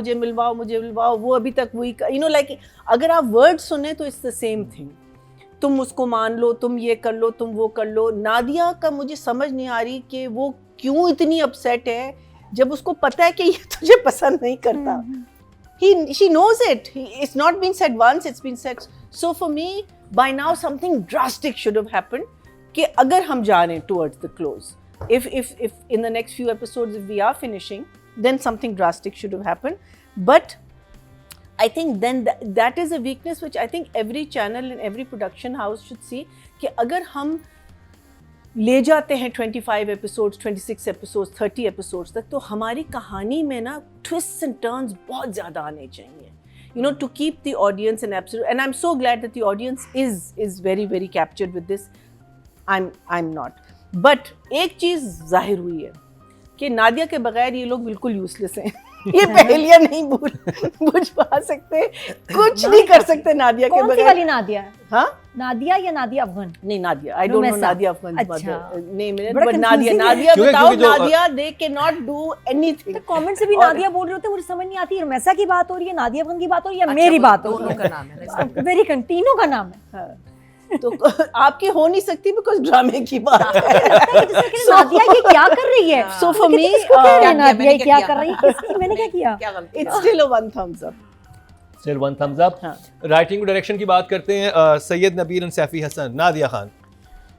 वो अभी तक वही लाइक अगर आप वर्ड सुने तो इट्स द सेम थिंग. तुम उसको मान लो, तुम ये कर लो, तुम वो कर लो. नादिया का मुझे समझ नहीं आ रही कि वो क्यों इतनी अपसेट है जब उसको पता है कि ये तुझे पसंद नहीं करता. She knows it. It's not been said once, it's been said. So for me, by now something drastic should have happened कि अगर हम जा रहे हैं towards the close, if in the next few episodes if we are finishing, then something drastic should have happened. But I think then that is a weakness which I think every channel and every production house should see कि अगर हम ले जाते हैं 25 episodes, 26 episodes, 30 episodes तक, तो हमारी कहानी में ना twists and turns बहुत ज़्यादा आने चाहिए, to keep the audience in absolute. And I'm so glad that the audience is very very captured with this. I'm not. But एक चीज़ जाहिर हुई है कि नादिया के बगैर ये लोग बिल्कुल यूजलेस हैं. ये पहेलियां नहीं बुझ पा सकते, कुछ नहीं कर सकते नादिया के बगैर. कौन सी वाली नादिया? हाँ, नादिया या नादिया अफगान? नहीं, Nadia. I don't know Nadia Afghan mother name it, but Nadia बताओ. Nadia they can not do anything. Comment से भी नादिया बोल रहे होते, मुझे समझ नहीं आती रमेसा की बात हो रही है, नादिया अफगान की बात हो रही है, मेरी बात हो रही है. दोनों का नाम है, वेरी तीनों का नाम है. तो आपकी हो नहीं सकती बिकॉज ड्रामे की बात है. नादिया ये क्या कर रही है? सो फॉर मी नादिया ये क्या कर रही है? मैंने क्या किया? It's still a one thumbs up. Still one thumbs up. Writing और डायरेक्शन की बात करते हैं. सैयद नबील और सैफी हसन, नादिया खान.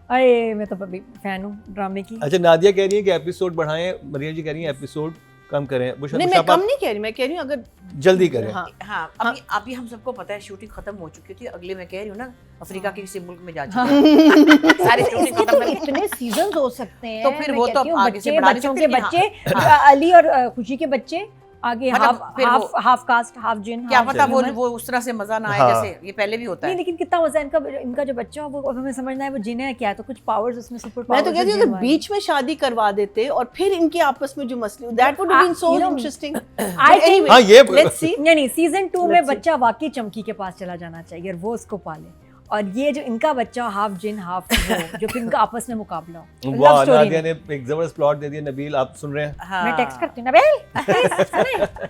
अरे मैं तो अभी फैन हूँ ड्रामे की. अच्छा, नादिया कह रही है कि एपिसोड बढ़ाएं, मरियम जी कह रही हैं एपिसोड कम करें बुशरा, नहीं मैं कम नहीं कह रही, मैं कह रही हूँ अगर जल्दी करें। हाँ हाँ अभी हम सबको पता है शूटिंग खत्म हो चुकी थी, अगले मैं कह रही हूँ ना अफ्रीका के किसी मुल्क में जा चुके हैं सारी शूटिंग इसके खत्म तो है। इतने सीजन हो सकते हैं। तो फिर मैं वो तो कहती हूँ आगे से बच्चे, बढ़ा नहीं बच्चों सकते के कि बच्चे, अली और खुशी के बच्चे आगे, मतलब फिर हाफ वो- हाफ कास्ट हाफ जिन, क्या हाफ पता ह्यूमन। वो उस तरह से मजा ना आए हाँ। जैसे ये पहले भी होता नहीं है। लेकिन कितना मजा है इनका जो बच्चा हो, वो अब हमें समझना है वो जिन है क्या है, तो कुछ पावर्स उसमें सुपर मैं तो पावर्स कहती हूँ अगर बीच में शादी करवा देते और फिर इनके आपस में जो मसले, that would have been so you know, interesting. I think- हाँ ये लेट्स सी। नहीं सीजन 2 में Let's see. बच्चा वाकई चमकी के पास चला जाना चाहिए और वो उसको पाले, और ये जो इनका बच्चा हाफ जिन हाफ वो, जो फिर इनका आपस में मुकाबला हो, लव वाह, स्टोरी नादिया ने एक जबरदस्त प्लॉट दे दिया। नबील आप सुन रहे हैं? हाँ। मैं टेक्स्ट करती हूँ नबील please, सुने।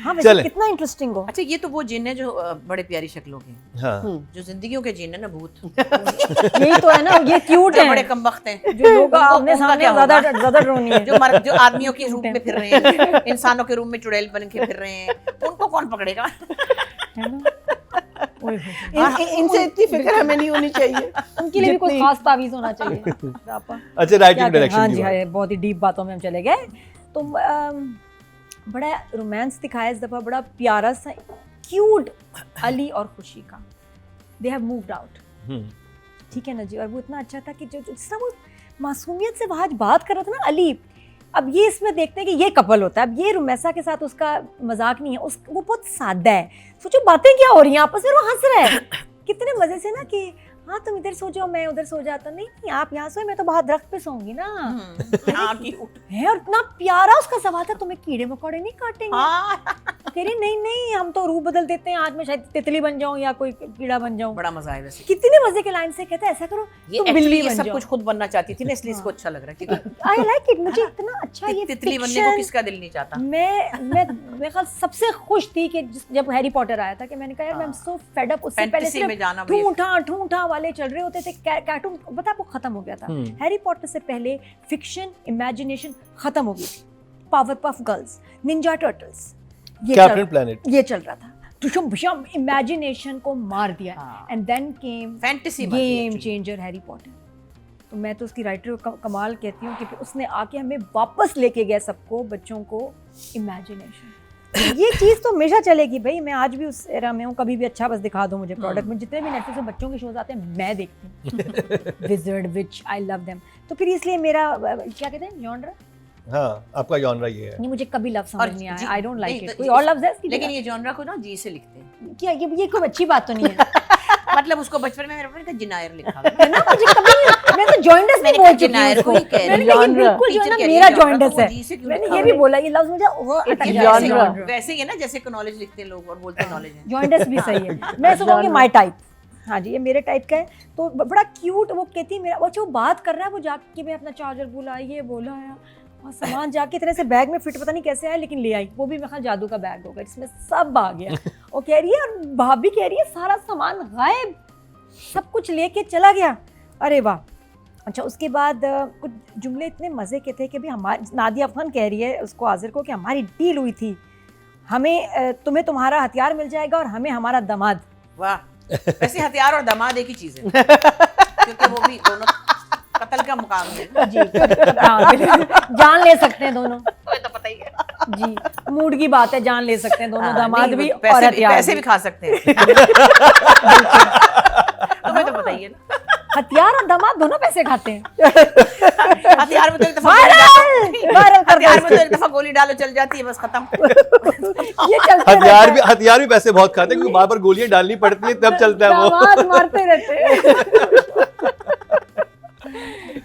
हाँ वैसे चलें। कितना इंटरेस्टिंग हो। अच्छा ये तो वो जिन है जो बड़े प्यारी शक्लों के, हाँ जो जिंदगियों के जिन है ना भूत, यही तो है ना, ये क्यूट जो बड़े है, कमबख्त हैं, जो लोग उनको- आमने उनका सामने क्या ज्यादा होगा? ज्यादा रोनी है। जो आदमियों के रूप में फिर रहे हैं, इंसानों के रूप में चुड़ैल बन के फिर रहे हैं, उनको कौन पकड़ेगा? है ना? ओए होए। इनसे इतनी फिक्र हमें नहीं होनी चाहिए। उनके लिए भी कोई जितनी- खास तावीज होना चाहिए। आपा। अच्छा, क्या राइटिंग करें? डायरेक्शन हाँ की जी बात। हाँ, बहुत ही डीप बातों में हम चले गए। तो बड़ा रोमांस दिखाया इस दफ़ा, बड़ा प्यारा सा क्यूट अली और खुशी का, दे हैव मूव्ड आउट, ठीक है ना जी। और वो इतना अच्छा था कि जो जिस तरह वो मासूमियत से आज बात कर रहा था ना अली, अब ये इसमें देखते हैं कि ये कपल होता है, अब ये रुमैसा के साथ उसका मजाक नहीं है, वो बहुत सादा है, सोचो बातें क्या हो रही हैं आपस में, वो हंस रहा है कितने मजे से ना कि हाँ तुम इधर सो जाओ मैं उधर सो जाता, नहीं आप यहाँ सोए मैं तो बाहर दरख्त पे सोऊंगी ना। हाँ, cute। है और इतना प्यारा उसका सवाल था, तुम्हें कीड़े मकोड़े नहीं काटेंगे? हाँ, कह रही नहीं नहीं हम तो रूप बदल देते हैं, आज मैं शायद तितली बन जाऊं या कोई कीड़ा बन जाऊं। बड़ा मजा है वैसे। कितने मजे के लाइन से कहता है ऐसा करो ये तुम actually बिल्ली ये बन सब जाओ। कुछ खुद बनना चाहती थी ना, इसलिए इसको अच्छा लग रहा है कि आई लाइक इट, मुझे इतना अच्छा ये तितली बनने को fiction- किसका दिल नहीं चाहता। मैं ख्याल सबसे खुश थी कि जब हैरी पॉटर आया था, कि मैंने कहा यार मैं सो फेड अप, उससे पहले फैंटेसी में जाना भी ठूठा वाले चल रहे होते थे, कार्टून पता है वो खत्म हो गया था। हैरी पॉटर से पहले फिक्शन इमेजिनेशन खत्म हो गई थी, power puff girls, Ninja turtles, captain planet, ये चल रहा था, टुशम भुशम इमेजिनेशन को मार दिया, हाँ। And then came fantasy game changer Harry Potter. तो मैं तो उसकी राइटर को कमाल कहती हूँ कि उसने आके हमें वापस लेके गया सबको, बच्चों को इमेजिनेशन। ये चीज़ तो हमेशा चलेगी भाई, मैं आज भी उस एरा में हूँ, कभी भी अच्छा बस दिखा दो मुझे प्रोडक्ट में, जितने भी नेटफ्लिक्स में बच्चों के शोज आते हैं मैं देखती हूँ, wizard which I love them. तो फिर इसलिए मेरा क्या कहते हैं जॉनरा, हाँ आपका जॉनरा ये है। नहीं मुझे कभी लव समझ नहीं आया, आई डोंट लाइक नहीं, इट। कोई और लफ्ज़ है इसकी लेकिन जगह? ये जॉनरा को ना जी से लिखते हैं, क्या ये कोई अच्छी बात तो नहीं है मतलब उसको बचपन में मेरे पापा ने जिनायर लिखा है ना, मुझे कभी नहीं, मैं तो जॉइंडस में मैंने बोल कहा चुकी हूँ जिनायर उसको, को ही कह रही मैंने हूँ। कहा ये Genre। बिल्कुल जो है टीचर ना कह रही मेरा है genre, जॉइंडस तो है, वो जी से क्यों मैंने लिखा ये हुआ भी बोला ये लफ्ज़ मुझे वो अटक ये जाता है genre। वैसे ही है ना जैसे कॉलेज लिखते हैं लोग और बोलते हैं नॉलेज है। जॉइंडस भी सही है, मैं इसको कहूँगी माय टाइप। हाँ जी ये मेरे टाइप का है। तो बड़ा क्यूट, वो कहती है मेरा, वो जो बात कर रहा है वो जाके मैं अपना चार्जर बोला, ये बोला है, और सामान जाके इतने से बैग में फिट पता नहीं कैसे आया, लेकिन ले आई, वो भी मेरे ख्याल जादू का बैग होगा जिसमें सब आ गया। वो कह रही है, और भाभी कह रही है सारा सामान गायब, सब कुछ लेके चला गया। अरे वाह। अच्छा उसके बाद कुछ जुमले इतने मज़े के थे कि भी हमारी नादिया अफगान कह रही है उसको आज़िर को कि हमारी डील हुई थी, हमें तुम्हें तुम्हारा हथियार मिल जाएगा और हमें हमारा दामाद। वाह, वैसे हथियार और दामाद एक ही चीज है क्योंकि वो भी दोनों कत्ल का मुकाम है जी हाँ, बिल्कुल। जान ले सकते हैं दोनों, तो पता ही है। जी मूड की बात है, जान ले सकते हैं दोनों, हाँ, दामाद नहीं, भी वो और हथियार पैसे भी। भी खा सकते हैं तुम्हें तो पता ही है ना। हथियार और दामाद दोनों पैसे खाते हैं। हथियार में तो एक दफा वायरल कर हथियार में तो एक दफा गोली डालो चल जाती है, बस खत्म। ये चलते हथियार भी पैसे बहुत खाते हैं क्योंकि बार बार गोलियां डालनी पड़ती है तब चलता है वो। दामाद मारते रहते हैं।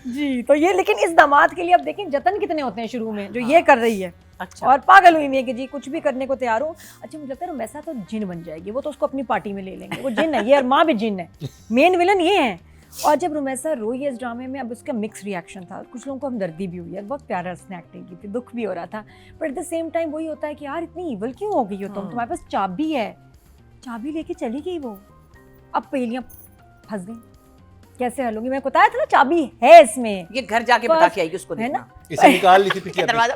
जी तो ये, लेकिन इस दामाद के लिए अब देखें जतन कितने होते हैं शुरू में, जो ये कर रही है अच्छा और पागल हुई मैं कि जी कुछ भी करने को तैयार हूँ। अच्छा मुझे लगता है वैसा तो जिन बन जाएगी, वो तो उसको अपनी पार्टी में ले लेंगे, वो जिन है ये, और माँ भी जिन है, मेन विलन ये है। और जब रुमैसा रोई इस ड्रामे में, अब उसका मिक्स रिएक्शन था, कुछ लोगों को हमदर्दी भी हुई है, बहुत प्यारा उसने एक्टिंग की थी, दुख भी हो रहा था, but at the same time वही होता है कि यार इतनी ईवल क्यों हो गई हो तुम, तुम्हारे पास चाबी है, चाबी लेके चली गई वो, अब पहेलियां फंस गई, कैसे हल होंगी? मैं बताया था ना चाबी है इसमें, ये घर जाके बता के आएगी उसको, है ना? इसे निकाल ली थी पिछले दरवाजा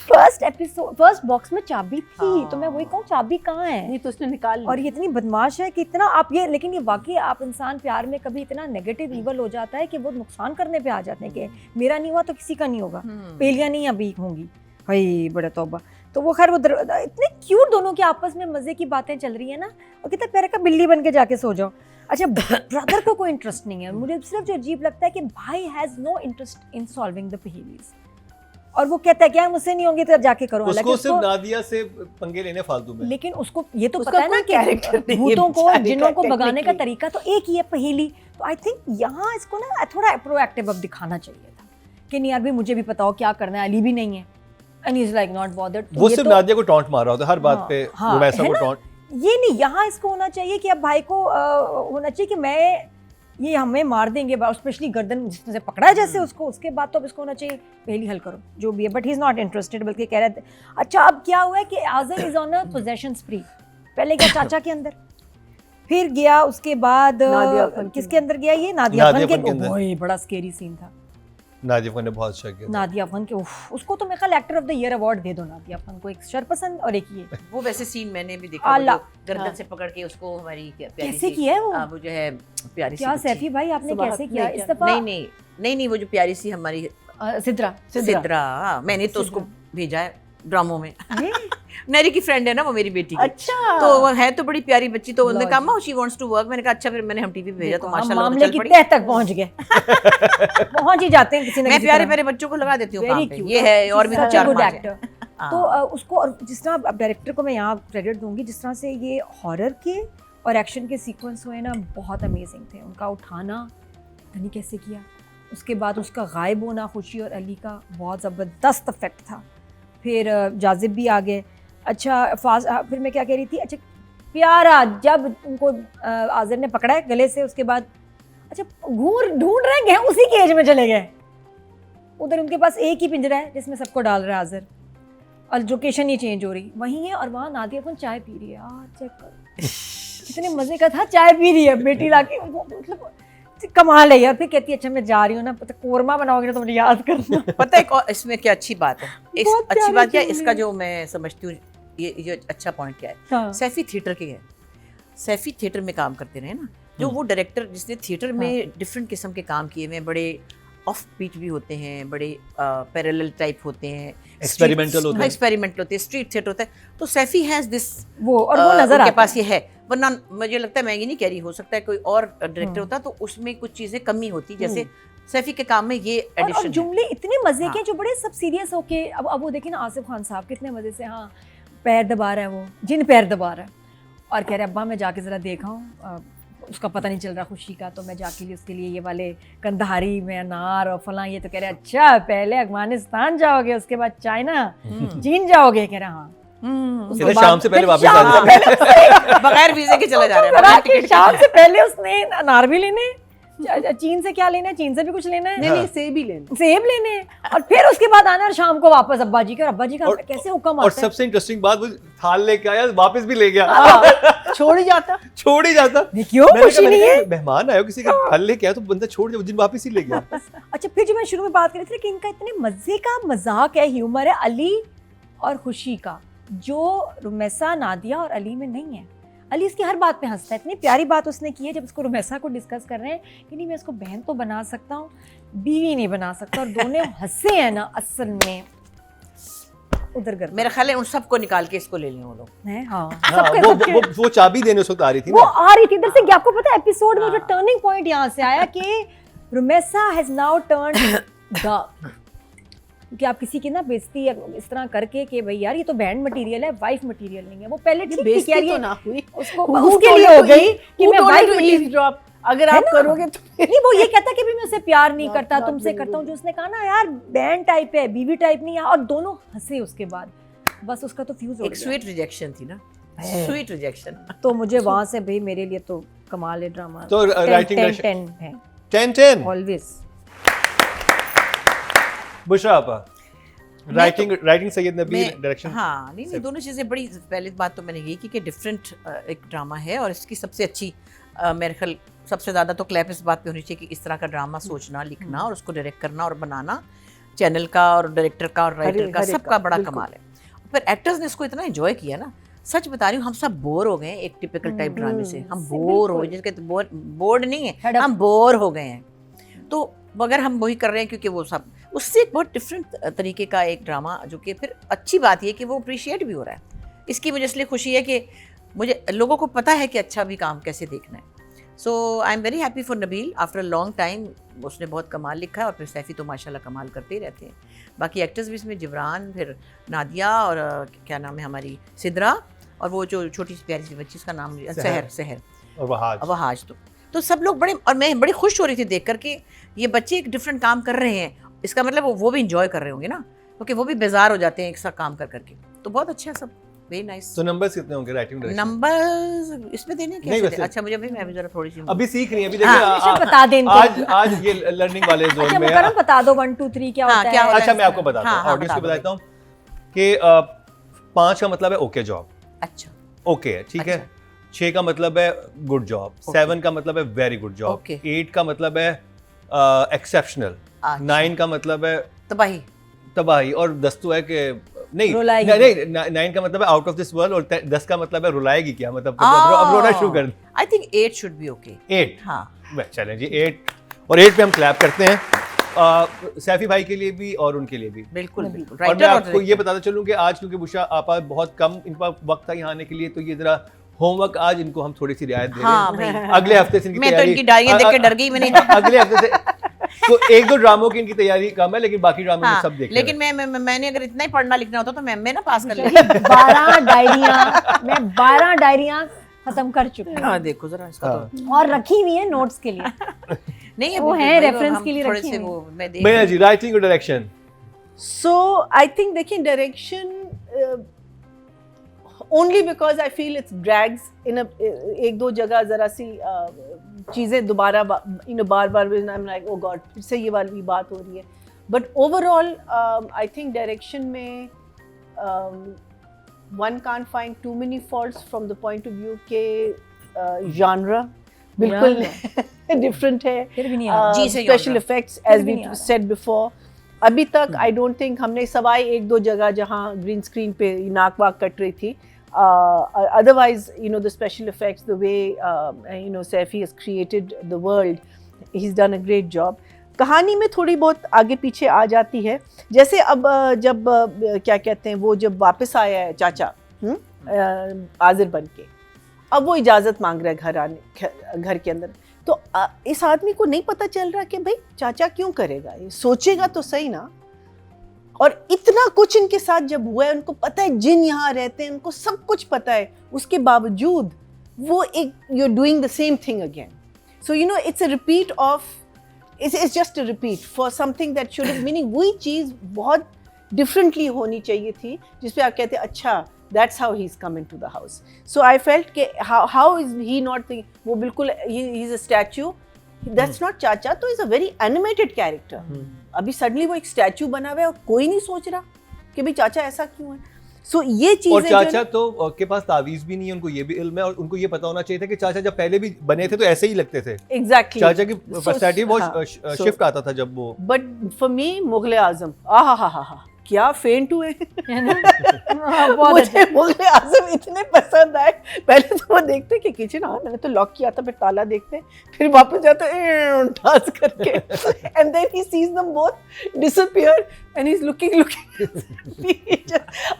फर्स्ट बॉक्स में चाबी थी, हाँ। तो मैं वही कहूँ चाबी कहाँ है? नहीं तो उसने निकाल ली। और ये इतनी बदमाश है कि इतना आप ये, लेकिन ये वाकई आप इंसान प्यार में कभी इतना नेगेटिव ईवल हो जाता है कि वो नुकसान करने पे आ जाते हैं कि मेरा नहीं हुआ तो किसी का नहीं होगा, पहेलियां नहीं अभी होंगी, भाई बड़ा तौबा। तो वो खैर वो इतने क्यूट दोनों के आपस में मजे की बातें चल रही है ना, और कितना प्यारे का बिल्ली बन के जाके सो जाओ। अच्छा ब्रदर को कोई इंटरेस्ट नहीं है, मुझे सिर्फ जो अजीब लगता है कि भाई has no interest in solving the पहेलीज, और वो कहता है कि यार मुझसे नहीं होंगे तो जाके करो। उसको सिर्फ नादिया से पंगे लेने फालतू में, लेकिन उसको ये तो उसका पता है ना कोई character कि नहीं है भूतों को बेचारे जिन्नों का को भगाने का technically। तरीका तो एक ही है, पहेली। तो आई थिंक यहाँ इसको ना थोड़ा प्रोएक्टिव अब दिखाना चाहिए था कि नहीं यार भी मुझे भी पता हो क्या करना है, अली भी नहीं है and he is like not bothered. वो सिर्फ नादिया को टॉन्ट मार रहा होता है हर बात पे, हाँ, रुमैसा है को ना? टॉन्ट। ये नहीं, यहाँ इसको होना चाहिए कि अब भाई को होना चाहिए कि मैं ये हमें मार देंगे, स्पेशली गर्दन जिसने से पकड़ा है जैसे उसको, उसके बाद तो अब इसको होना चाहिए पहली हल करो जो भी है। But he is not interested, बल्कि कह रहे थे अच्छा अब क्या हुआ है कि Azar is on a possession स्प्री। पहले गया चाचा के अंदर, फिर गया उसके बाद नादिया अफन के किसके अंदर गया, ये नादिया नादिया अफन अफन के के। अंदर। ओए बड़ा स्केरी सीन था नादिया अफन ने बहुत अच्छा किया था। नादिया अफन के। उफ, उसको तो मेरे ख्याल actor of the year award दे दो नादिया अफन को, एक शरपसंद और एक ये। वो वैसे सीन मैंने भी देखा, वो अल्लाह। जो गर्दन हाँ। से पकड़ के उसको हमारी प्यारी कैसे सी- किया है वो? वो जो है प्यारी सी क्या बच्ची। सैफी भाई आपने सुबह कैसे नहीं किया किया। इस दफा? नहीं वो जो प्यारी सी हमारी सिद्रा सिद्रा, मैंने तो उसको भेजा है ड्रामों में। ये? नरी की फ्रेंड है ना वो मेरी बेटी की। अच्छा तो वो है तो बड़ी प्यारी बच्ची, तो उन्होंने लो कहा जी। माँ शी वांट्स टू वर्क। मैंने कहा अच्छा, फिर मैंने हम टीवी पे भेजा तो देखो, हम माशाल्लाह वो मामले चल की पड़ी। तह तक पहुंच गए। पहुंच ही जाते हैं किसी ना मैं किसी प्यारे तरह। प्यारे बच्चों को लगा देती हूँ Very काम पे, cute. ये है और भी Such a चार good पांच actor. है। हाँ। तो उसको, और जिस तरह अब डायरेक्टर को मैं यहाँ क्रेडिट दूंगी, जिस तरह से ये हॉरर के और एक्शन के सीक्वेंस हुए ना बहुत अमेजिंग थे। उनका उठाना पता नहीं कैसे किया, उसके बाद उसका गायब होना खुशी और अली का बहुत ज़बरदस्त इफेक्ट था। फिर जाजिब भी आ गए। अच्छा फिर मैं क्या कह रही थी, अच्छा प्यारा जब उनको आज़र ने पकड़ा है गले से, उसके बाद अच्छा ढूंढ रहे हैं उसी केज में चले गए। उधर उनके पास एक ही पिंजरा है जिसमें सबको डाल रहा है आज़र, और लोकेशन ही चेंज हो रही वहीं है, और वहाँ नादिया अपन चाय पी रही है। यार चेक करो कितने मजे का था, चाय पी रही है बेटी लाके, मतलब कमाल है यार। फिर कहती है अच्छा मैं जा रही हूँ ना, पता कोरमा बनाओगे ना तो मुझे याद करना। पता है इसमें क्या अच्छी बात है, बहुत अच्छी प्यारी बात क्या है, चीज़ इसका है। जो मैं समझती हूँ ये अच्छा पॉइंट क्या है, हाँ। सैफी थिएटर के है, सैफी थिएटर में काम करते रहे ना, जो वो डायरेक्टर जिसने थिएटर में डिफरेंट किस्म के काम किए हुए, बड़े ऑफ बीट भी होते हैं, बड़े पैरेलल टाइप होते हैं, Experimental होते हैं। एक्सपेरिमेंटल होते हैं, स्ट्रीट थिएटर होता है। तो सैफी हैज दिस, वो और वो नजर उनके आता पास है। ये है, वरना मुझे लगता है मैं ये नहीं कह रही, हो सकता है कोई और डायरेक्टर होता तो उसमें कुछ चीजें कमी होती, जैसे सैफी के काम में ये और एडिशन है। जुमले इतने मजे के हाँ। जो बड़े सब सीरियस होके, अब वो देखिए ना आसिफ खान साहब कितने मजे से, हाँ पैर दबा रहा है वो, जिन पैर दबा रहा है, और कह रहे अब्बा मैं जाके ज़रा देखा हूँ, उसका पता नहीं चल रहा खुशी का, तो मैं जाके लिए उसके लिए ये वाले कंधारी में अनार और फलां, ये तो कह रहे अच्छा पहले अफगानिस्तान जाओगे उसके बाद चाइना चीन जाओगे, कह रहा हाँ उसके कहते बाद- शाम से पहले फिर वापस शाम आ से जाए। पहले बगैर वीजे के चला जा रहा है, जरा बगैर कि टिकट के। शाम से पहले उसने अनार भी लेने, चीन से क्या लेना है, चीन से भी कुछ लेना है, नहीं सेब ही लेना। सेब लेने हैं, और फिर उसके बाद आना और शाम को वापस अब्बा जी के, और अब्बा जी का और- कैसे हुक्म और आता है। सबसे इंटरेस्टिंग बात, वो थाल लेके आया वापस भी ले गया, छोड़ ही जाता। छोड़ ही जाता। नहीं, क्यों मैंने खुशी कहा, नहीं है। मेहमान आया किसी का थाल लेके आया तो बंदा छोड़ दिया, उस दिन वापस ही ले गया। अच्छा फिर जो मैं शुरू में बात कर रही थी कि इनका इतने मजे का मजाक है, ह्यूमर है अली और खुशी का, जो रुमैसा, नादिया और अली में नहीं है। अली इसकी हर बात पे हंसता है, इतनी प्यारी बात उसने की है जब उसको रुमैसा को डिस्कस कर रहे हैं कि नहीं मैं इसको बहन तो बना सकता हूँ, बीवी नहीं बना सकता, और दोनों हंसे हैं ना असल में उधर कर मेरा ख्याल है उन सबको निकाल के इसको ले लें वो लोग। हैं। हाँ हाँ, सबके वो सबके वो वो चाबी देने उस वक्त आ रही थी वो ना। आ रही थी इधर से, क्या आपको पता है एपिसोड में जो हाँ। टर्निंग पॉइंट यहाँ से आया कि Rumaisa has now turned dark, क्योंकि आप किसी की ना बेइज्जती इस तरह करके कि भाई यार ये तो बैंड मटीरियल है, वाइफ मटीरियल नहीं है, वो पहले ठीक थी बेइज्जती यार तो ये ना हुई। उसको Who उसके told लिए you हो to गई eat- कि who मैं told you wife to material eavesdrop? अगर है आप ना? करोगे तो नहीं, वो ये कहता कि भी मैं उससे प्यार नहीं Not- करता, not तुमसे very करता हूँ, good. जो उसने कहा ना यार बैंड टाइप है, बीवी टाइप नहीं है, और दोनों हंसे उसके बाद, बस उसका तो फ्यूज हो एक गया। स्वीट रिजेक्शन थी ना, स्वीट रिजेक्शन। तो मुझे वहां से भाई मेरे लिए तो कमाल है ड्रामा। तो राइटिंग 10 है 10 ऑलवेज। बुशरा आपा, राइटिंग सैयद नबी, डायरेक्शन। हाँ नहीं दोनों चीज़ें बड़ी, पहली बात तो मैंने यही की कि डिफरेंट एक ड्रामा है, और इसकी सबसे अच्छी मेरे ख्याल सबसे ज़्यादा तो क्लैप इस बात पे होनी चाहिए कि इस तरह का ड्रामा सोचना, लिखना और उसको डायरेक्ट करना और बनाना, चैनल का और डायरेक्टर का और राइटर का, हर एक सबका का, बड़ा बिल्कुल। कमाल है। फिर एक्टर्स ने इसको इतना एंजॉय किया ना, सच बता रही हूँ, हम सब बोर हो गए हैं एक टिपिकल टाइप ड्रामे से, हम बोर हो गए, जिसके बोर्ड नहीं है, Fed up. हम बोर हो गए हैं। तो मगर हम वही कर रहे हैं क्योंकि वो सब उससे एक बहुत डिफरेंट तरीके का एक ड्रामा, जो कि फिर अच्छी बात ये कि वो अप्रिशिएट भी हो रहा है। इसकी मुझे इसलिए खुशी है कि मुझे लोगों को पता है कि अच्छा भी काम कैसे देखना है। So I am very happy for Nabeel, after a long time उसने बहुत कमाल लिखा है, और फिर सैफ़ी तो माशाल्लाह कमाल करते ही रहते हैं। बाकी एक्टर्स भी इसमें जिब्रान, फिर नादिया, और क्या नाम है हमारी सिद्रा, और वो जो छोटी सी प्यारी सी बच्ची उसका नाम सहर और वहाज। तो सब लोग बड़े, और मैं बड़ी खुश हो रही थी देख करके ये बच्चे एक डिफरेंट काम कर रहे हैं। इसका मतलब वो भी इंजॉय कर रहे होंगे ना, क्योंकि वो भी बेजार हो जाते हैं एक साथ काम कर करके। तो बहुत अच्छा है सब, वेरी नाइस। तो नंबर्स कितने होंगे राइटिंग डायरेक्शन? नंबर्स इसमें देने कैसे? अच्छा मुझे भी, मैं भी जरा थोड़ी सी अभी सीख रही है, अभी अच्छा, बता दें आज ये लर्निंग वाले जोन अच्छा में मुकर्रम बता दो 1 2 3 क्या होता है। अच्छा मैं आपको बताता हूँ, ऑडियंस को बताता हूँ कि 5 का मतलब है ओके जॉब, अच्छा ओके है, ठीक है। 6 का मतलब है गुड जॉब, 7 का मतलब है वेरी गुड जॉब, 8 का मतलब है एक्सेप्शनल, 9 का मतलब है तबाही, और 10 तो है कि नहीं 9 का मतलब है आउट ऑफ दिस वर्ल्ड, और 10 का मतलब है रुलाएगी क्या, मतलब अब रोना शुरू कर। I think 8 should be okay. 8, हाँ चलें जी 8, और 8 पे हम क्लैप करते हैं सैफी भाई के लिए भी और उनके लिए भी। बिल्कुल। और मैं आपको ये बताता चलूं कि आज क्योंकि बुशा आपा बहुत कम इनका वक्त था यहाँ आने के लिए, तो ये जरा होमवर्क आज इनको हम थोड़ी सी रियायत दे रहे हैं। अगले हफ्ते से इनकी मैं तो इनकी डायरियां देख के डर गई, मैंने अगले हफ्ते से तो 1-2 ड्रामों की इनकी तैयारी कम है, लेकिन बाकी ड्रामों में सब देख। लेकिन मैंने अगर इतना ही पढ़ना लिखना होता तो मैं ना पास कर लेती। 12 डायरियां खत्म कर चुकी हूं। हाँ देखो जरा इसका तो, और रखी हुई है नोट्स के लिए। नहीं वो है रेफरेंस के लिए रखी हुई। वो मैं देख मैं जी राइटिंग और डायरेक्शन। सो आई थिंक देखिए direction only because I feel it's drags in एक दो जगह जरा सी चीज़ें दोबारा बार बार I am like oh god फिर से ये वाली बात हो रही है। But overall I think direction में one can't find too many faults from the point of view के genre बिल्कुल different है। Special effects as we said before, अभी तक I don't think हमने सवाई 1-2 जगह जहाँ green screen पे नाक वाक कट रही थी, otherwise the special effects, the way Saifi has created the world, he's done a great job. कहानी में थोड़ी बहुत आगे पीछे आ जाती है, जैसे अब जब क्या कहते हैं वो जब वापस आया है चाचा आजिर बन के, अब वो इजाज़त मांग रहा है घर के अंदर, तो इस आदमी को नहीं पता चल रहा कि भाई चाचा क्यों करेगा, ये सोचेगा तो सही ना। और इतना कुछ इनके साथ जब हुआ है, उनको पता है जिन यहाँ रहते हैं, उनको सब कुछ पता है, उसके बावजूद वो एक you are doing the same thing again. So it's a repeat of It's just a repeat for something that should have, meaning वही चीज़ बहुत differently होनी चाहिए थी, जिस पे आप कहते हैं अच्छा that's how he's come into the house. So I felt कि how is he not thinking, वो बिल्कुल he's a statue, that's not चाचा, तो he's a very animated character. अभी suddenly वो एक statue बना हुआ है और कोई नहीं सोच रहा कि भाई चाचा ऐसा क्यों है। So ये चीज़ें, और चाचा तो के पास तावीज़ भी नहीं है, उनको ये भी इल्म है, और उनको ये पता होना चाहिए था कि चाचा जब पहले भी बने थे तो ऐसे ही लगते थे। Exactly. चाचा की पर्सनैलिटी बहुत शिफ्ट आता था जब वो। But for me मुगले आजम आहा क्या फेंट हुए मुझे मुगले आजम इतने पसंद आए। पहले तो वो देखते कि किचन, हाँ मैंने तो लॉक किया था, फिर ताला देखते, फिर वापस जाते डांस करके, and then he sees them both disappear and he's looking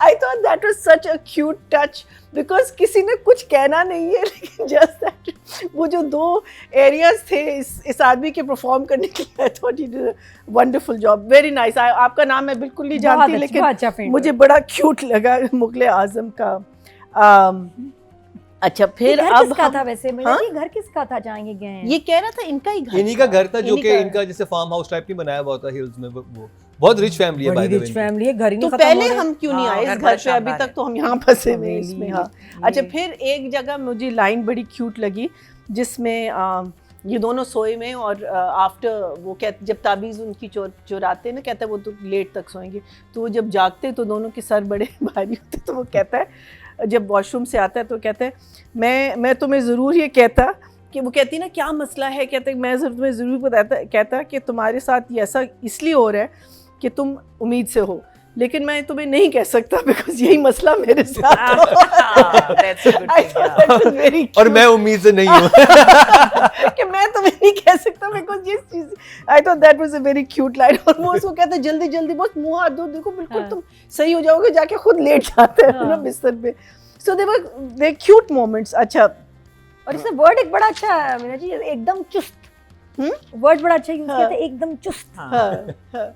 I thought that was such a cute touch because किसी ने कुछ कहना नहीं है, लेकिन just that वो जो 2 areas थे इस आदमी के परफॉर्म करने के लिए, I thought he did a wonderful job, very nice. आपका नाम मैं बिल्कुल नहीं जानती, लेकिन मुझे बड़ा क्यूट लगा मुगले आजम का। अच्छा फिर अब किसका था वैसे, ये घर किसका था जहाँ ये गए? ये कह रहा था इनका ही घर, इन्हीं का घर था, जो कि इनका जैसे फार्म हाउस टाइप नहीं बनाया हुआ था हिल्स में। वो बहुत रिच फैमिली है, रिच फैमिली है, घर ही नहीं तो खत्म हो रहे। पहले हम क्यों नहीं आए इस घर पे, अभी तक तो हम यहाँ फंसे हुए इसमें। हाँ अच्छा, फिर एक जगह मुझे लाइन बड़ी क्यूट लगी जिसमें ये दोनों सोए में, और आफ्टर वो कहते जब ताबीज़ उनकी चुराते हैं ना, कहता है वो तो लेट तक सोएंगे, तो वो जब जागते तो दोनों के सर बड़े भारी होते, तो वो कहता है जब वॉशरूम से आता है तो कहता है मैं तुम्हें ज़रूर ये कहता कि, वो कहती ना क्या मसला है, कहता है मैं तुम्हें ज़रूर बताता, कहता कि तुम्हारे साथ ये ऐसा इसलिए हो रहा है कि तुम उम्मीद से हो, लेकिन मैं तुम्हें नहीं कह सकता बिकॉज यही मसला मेरे साथ और मैं उम्मीद से नहीं हूँ। कि मैं तुम्हें नहीं कह सकता बिकॉज ये चीज I thought that was a very cute line और वो उसको कहते जल्दी जल्दी बस मुंह हाथ धो देखो बिल्कुल हाँ. तुम सही हो जाओगे जाके खुद लेट जाते हैं ना हाँ. बिस्तर पे सो दे क्यूट मोमेंट्स अच्छा और इसमें वर्ड एक बड़ा अच्छा है मीना जी, एकदम चुस्त। वर्ड बड़ा अच्छा यूज किया था, एकदम चुस्त।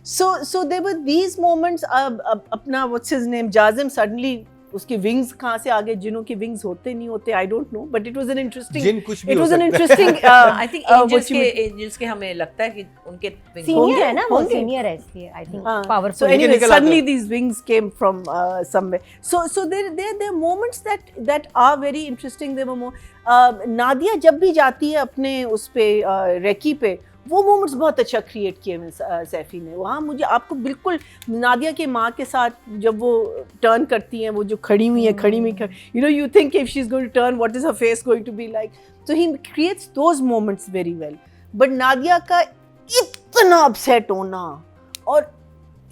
so there were these moments अपना what's his name जाजिम suddenly उसके विंग्स कहाँ से आ गए जिनों के विंग्स होते नहीं होते I don't know but it was an interesting जिन कुछ भी इट हो वाज एन सकता है। इंटरेस्टिंग आई थिंक एंजल्स के हमें लगता है कि उनके wings सीनियर है ना वो, होंगे। सीनियर है इसलिए I think so powerful. anyway निकल आते suddenly हैं। these wings came from somewhere so there are moments that are very interesting there were more Nadia जब भी जाती है अपने उस पे रेकी पे वो मोमेंट्स बहुत अच्छा क्रिएट किए सैफी ने वहाँ मुझे आपको बिल्कुल नादिया के माँ के साथ जब वो टर्न करती हैं वो जो खड़ी हुई है you know you think if she is going to turn what is her face going to be like so he creates those moments very well but Nadia का इतना अपसेट होना और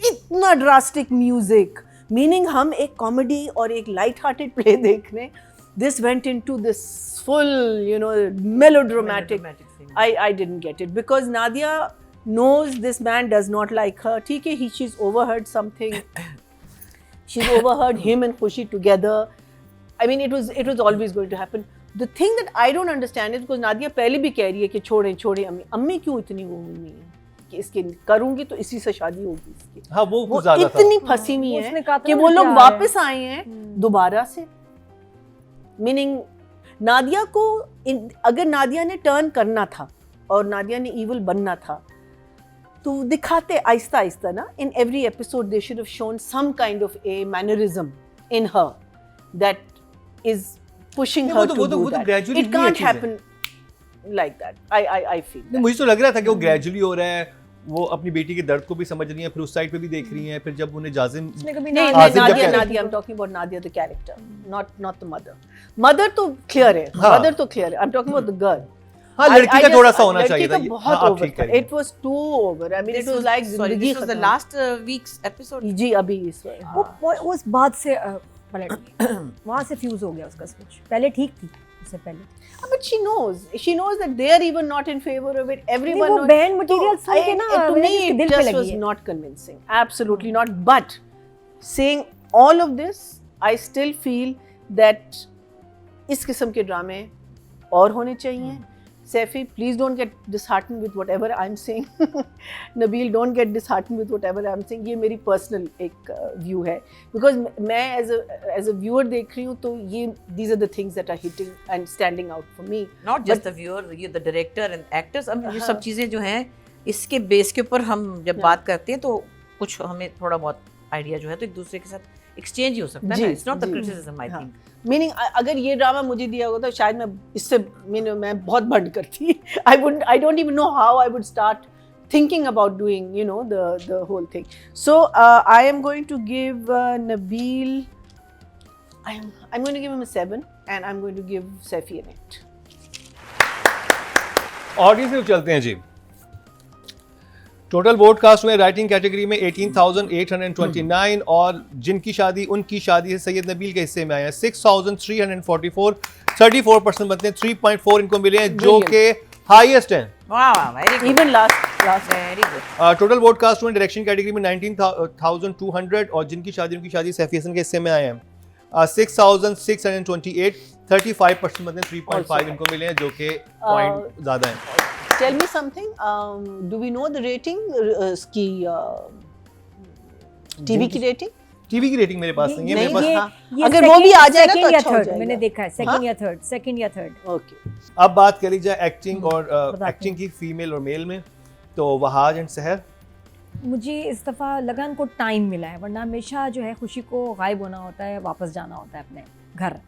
इतना ड्रास्टिक म्यूजिक मीनिंग हम एक कॉमेडी और एक light hearted play देख रहे हैं this went into this full you know melodramatic thing. I didn't get it because Nadia knows this man does not like her theek hai she's overheard something she's overheard him and Khushi together I mean it was always going to happen the thing that I don't understand is because Nadia पहले भी कह रही है कि छोड़े अम्मी क्यों इतनी वो हुई है कि इसके करूंगी तो इसी से शादी होगी इसकी हाँ वो कुछ ज्यादा था। इतनी फंसी हुई उसने है कहा था कि ना वो लोग प्यार है। वापस आए हैं दोबारा से मीनिंग नादिया को अगर नादिया ने टर्न करना था और नादिया ने इविल बनना था तो दिखाते आहिस्ता आहिस्ता ना in every episode they should have shown some kind of a mannerism in her that is pushing नहीं, हर वो टू तो डू दैट gradually इट हुई है कांट चीजें। Happen like that I feel नहीं, मुझे तो लग रहा था कि वो ग्रेजुअली हो रहा है वो अपनी बेटी के दर्द को भी समझ रही है फिर उस साइड पे भी देख रही हैं फिर जब उन्हें जाजिम उसने कभी नहीं ना आसिफ जब नादिया कह- Nadia I am talking about Nadia the character not the mother तो क्लियर है हाँ। मदर तो क्लियर है I am talking about the girl हाँ लड़की का थोड़ा सा होना चाहिए था बहुत हाँ, आप ओवर ठीक कह रही हैं। It was too over I mean it This was was- like sorry, जिंदगी this was the खत्म। last week's episode. जी अभी इस वक्त वो उस बात से पलट गई, वहाँ से फ्यूज हो गया उसका स्विच। पहले ठीक थी उससे पहले। but she knows that they are even not in favor of it everyone नहीं, वो knows banned material सुन के ना to मेरे me इसके it दिल पे just लगी was है। not convincing absolutely not but saying all of this I still feel that इस किस्म के ड्रामे और होने चाहिए Saifi, please don't get disheartened with whatever I'm saying. Nabil, don't get disheartened with whatever I'm saying. ये मेरी personal एक view है. Because मैं as a viewer देख रही हूँ तो ये these are the things that are hitting and standing out for me. Not just the viewer, you the director and actors. अब ये सब चीजें जो हैं इसके बेस के ऊपर हम जब बात करते हैं तो कुछ हमें थोड़ा बहुत आइडिया जो है तो एक दूसरे के साथ एक्सचेंज ही हो सकता है ना. It's not the criticism I think. Meaning अगर ये ड्रामा मुझे दिया होता तो शायद मैं इससे मैं बहुत बंद करती I don't even know how I would start thinking about doing the whole thing so I am going to give Nabil I'm going to give him a 7 and I'm going to give Saifi an 8 audience में चलते हैं जी total vote cast हुए writing category में 18,829 और जिनकी शादी उनकी शादी है सैयद नबील के हिस्से में आए हैं 6,344 34% बनते हैं 3.4 इनको मिले हैं जो कि हाईएस्ट हैं Wow, very good. even last Very good. Total vote cast हुए डायरेक्शन कैटेगरी में 19,200 और जिनकी शादी सैफी हसन के हिस्से में आए हैं 6,628 35% बनते हैं 3.5 इनको मिले हैं जो कि पॉइंट ज़्यादा हैं tell me something do we know the rating की TV की rating टीवी की रेटिंग मेरे पास नहीं है मेरे पास हाँ। अगर वो भी आ जाए ना तो अच्छा हो जाएगा। मैंने देखा है सेकंड या थर्ड okay अब बात करी जाए एक्टिंग और बताते एक्टिंग की फीमेल और मेल में तो वहाज एंड सहर मुझे इस दफ़ा लगा उनको टाइम मिला है वरना हमेशा जो है खुशी को गायब होना होता है वापस जाना होता है अपने घर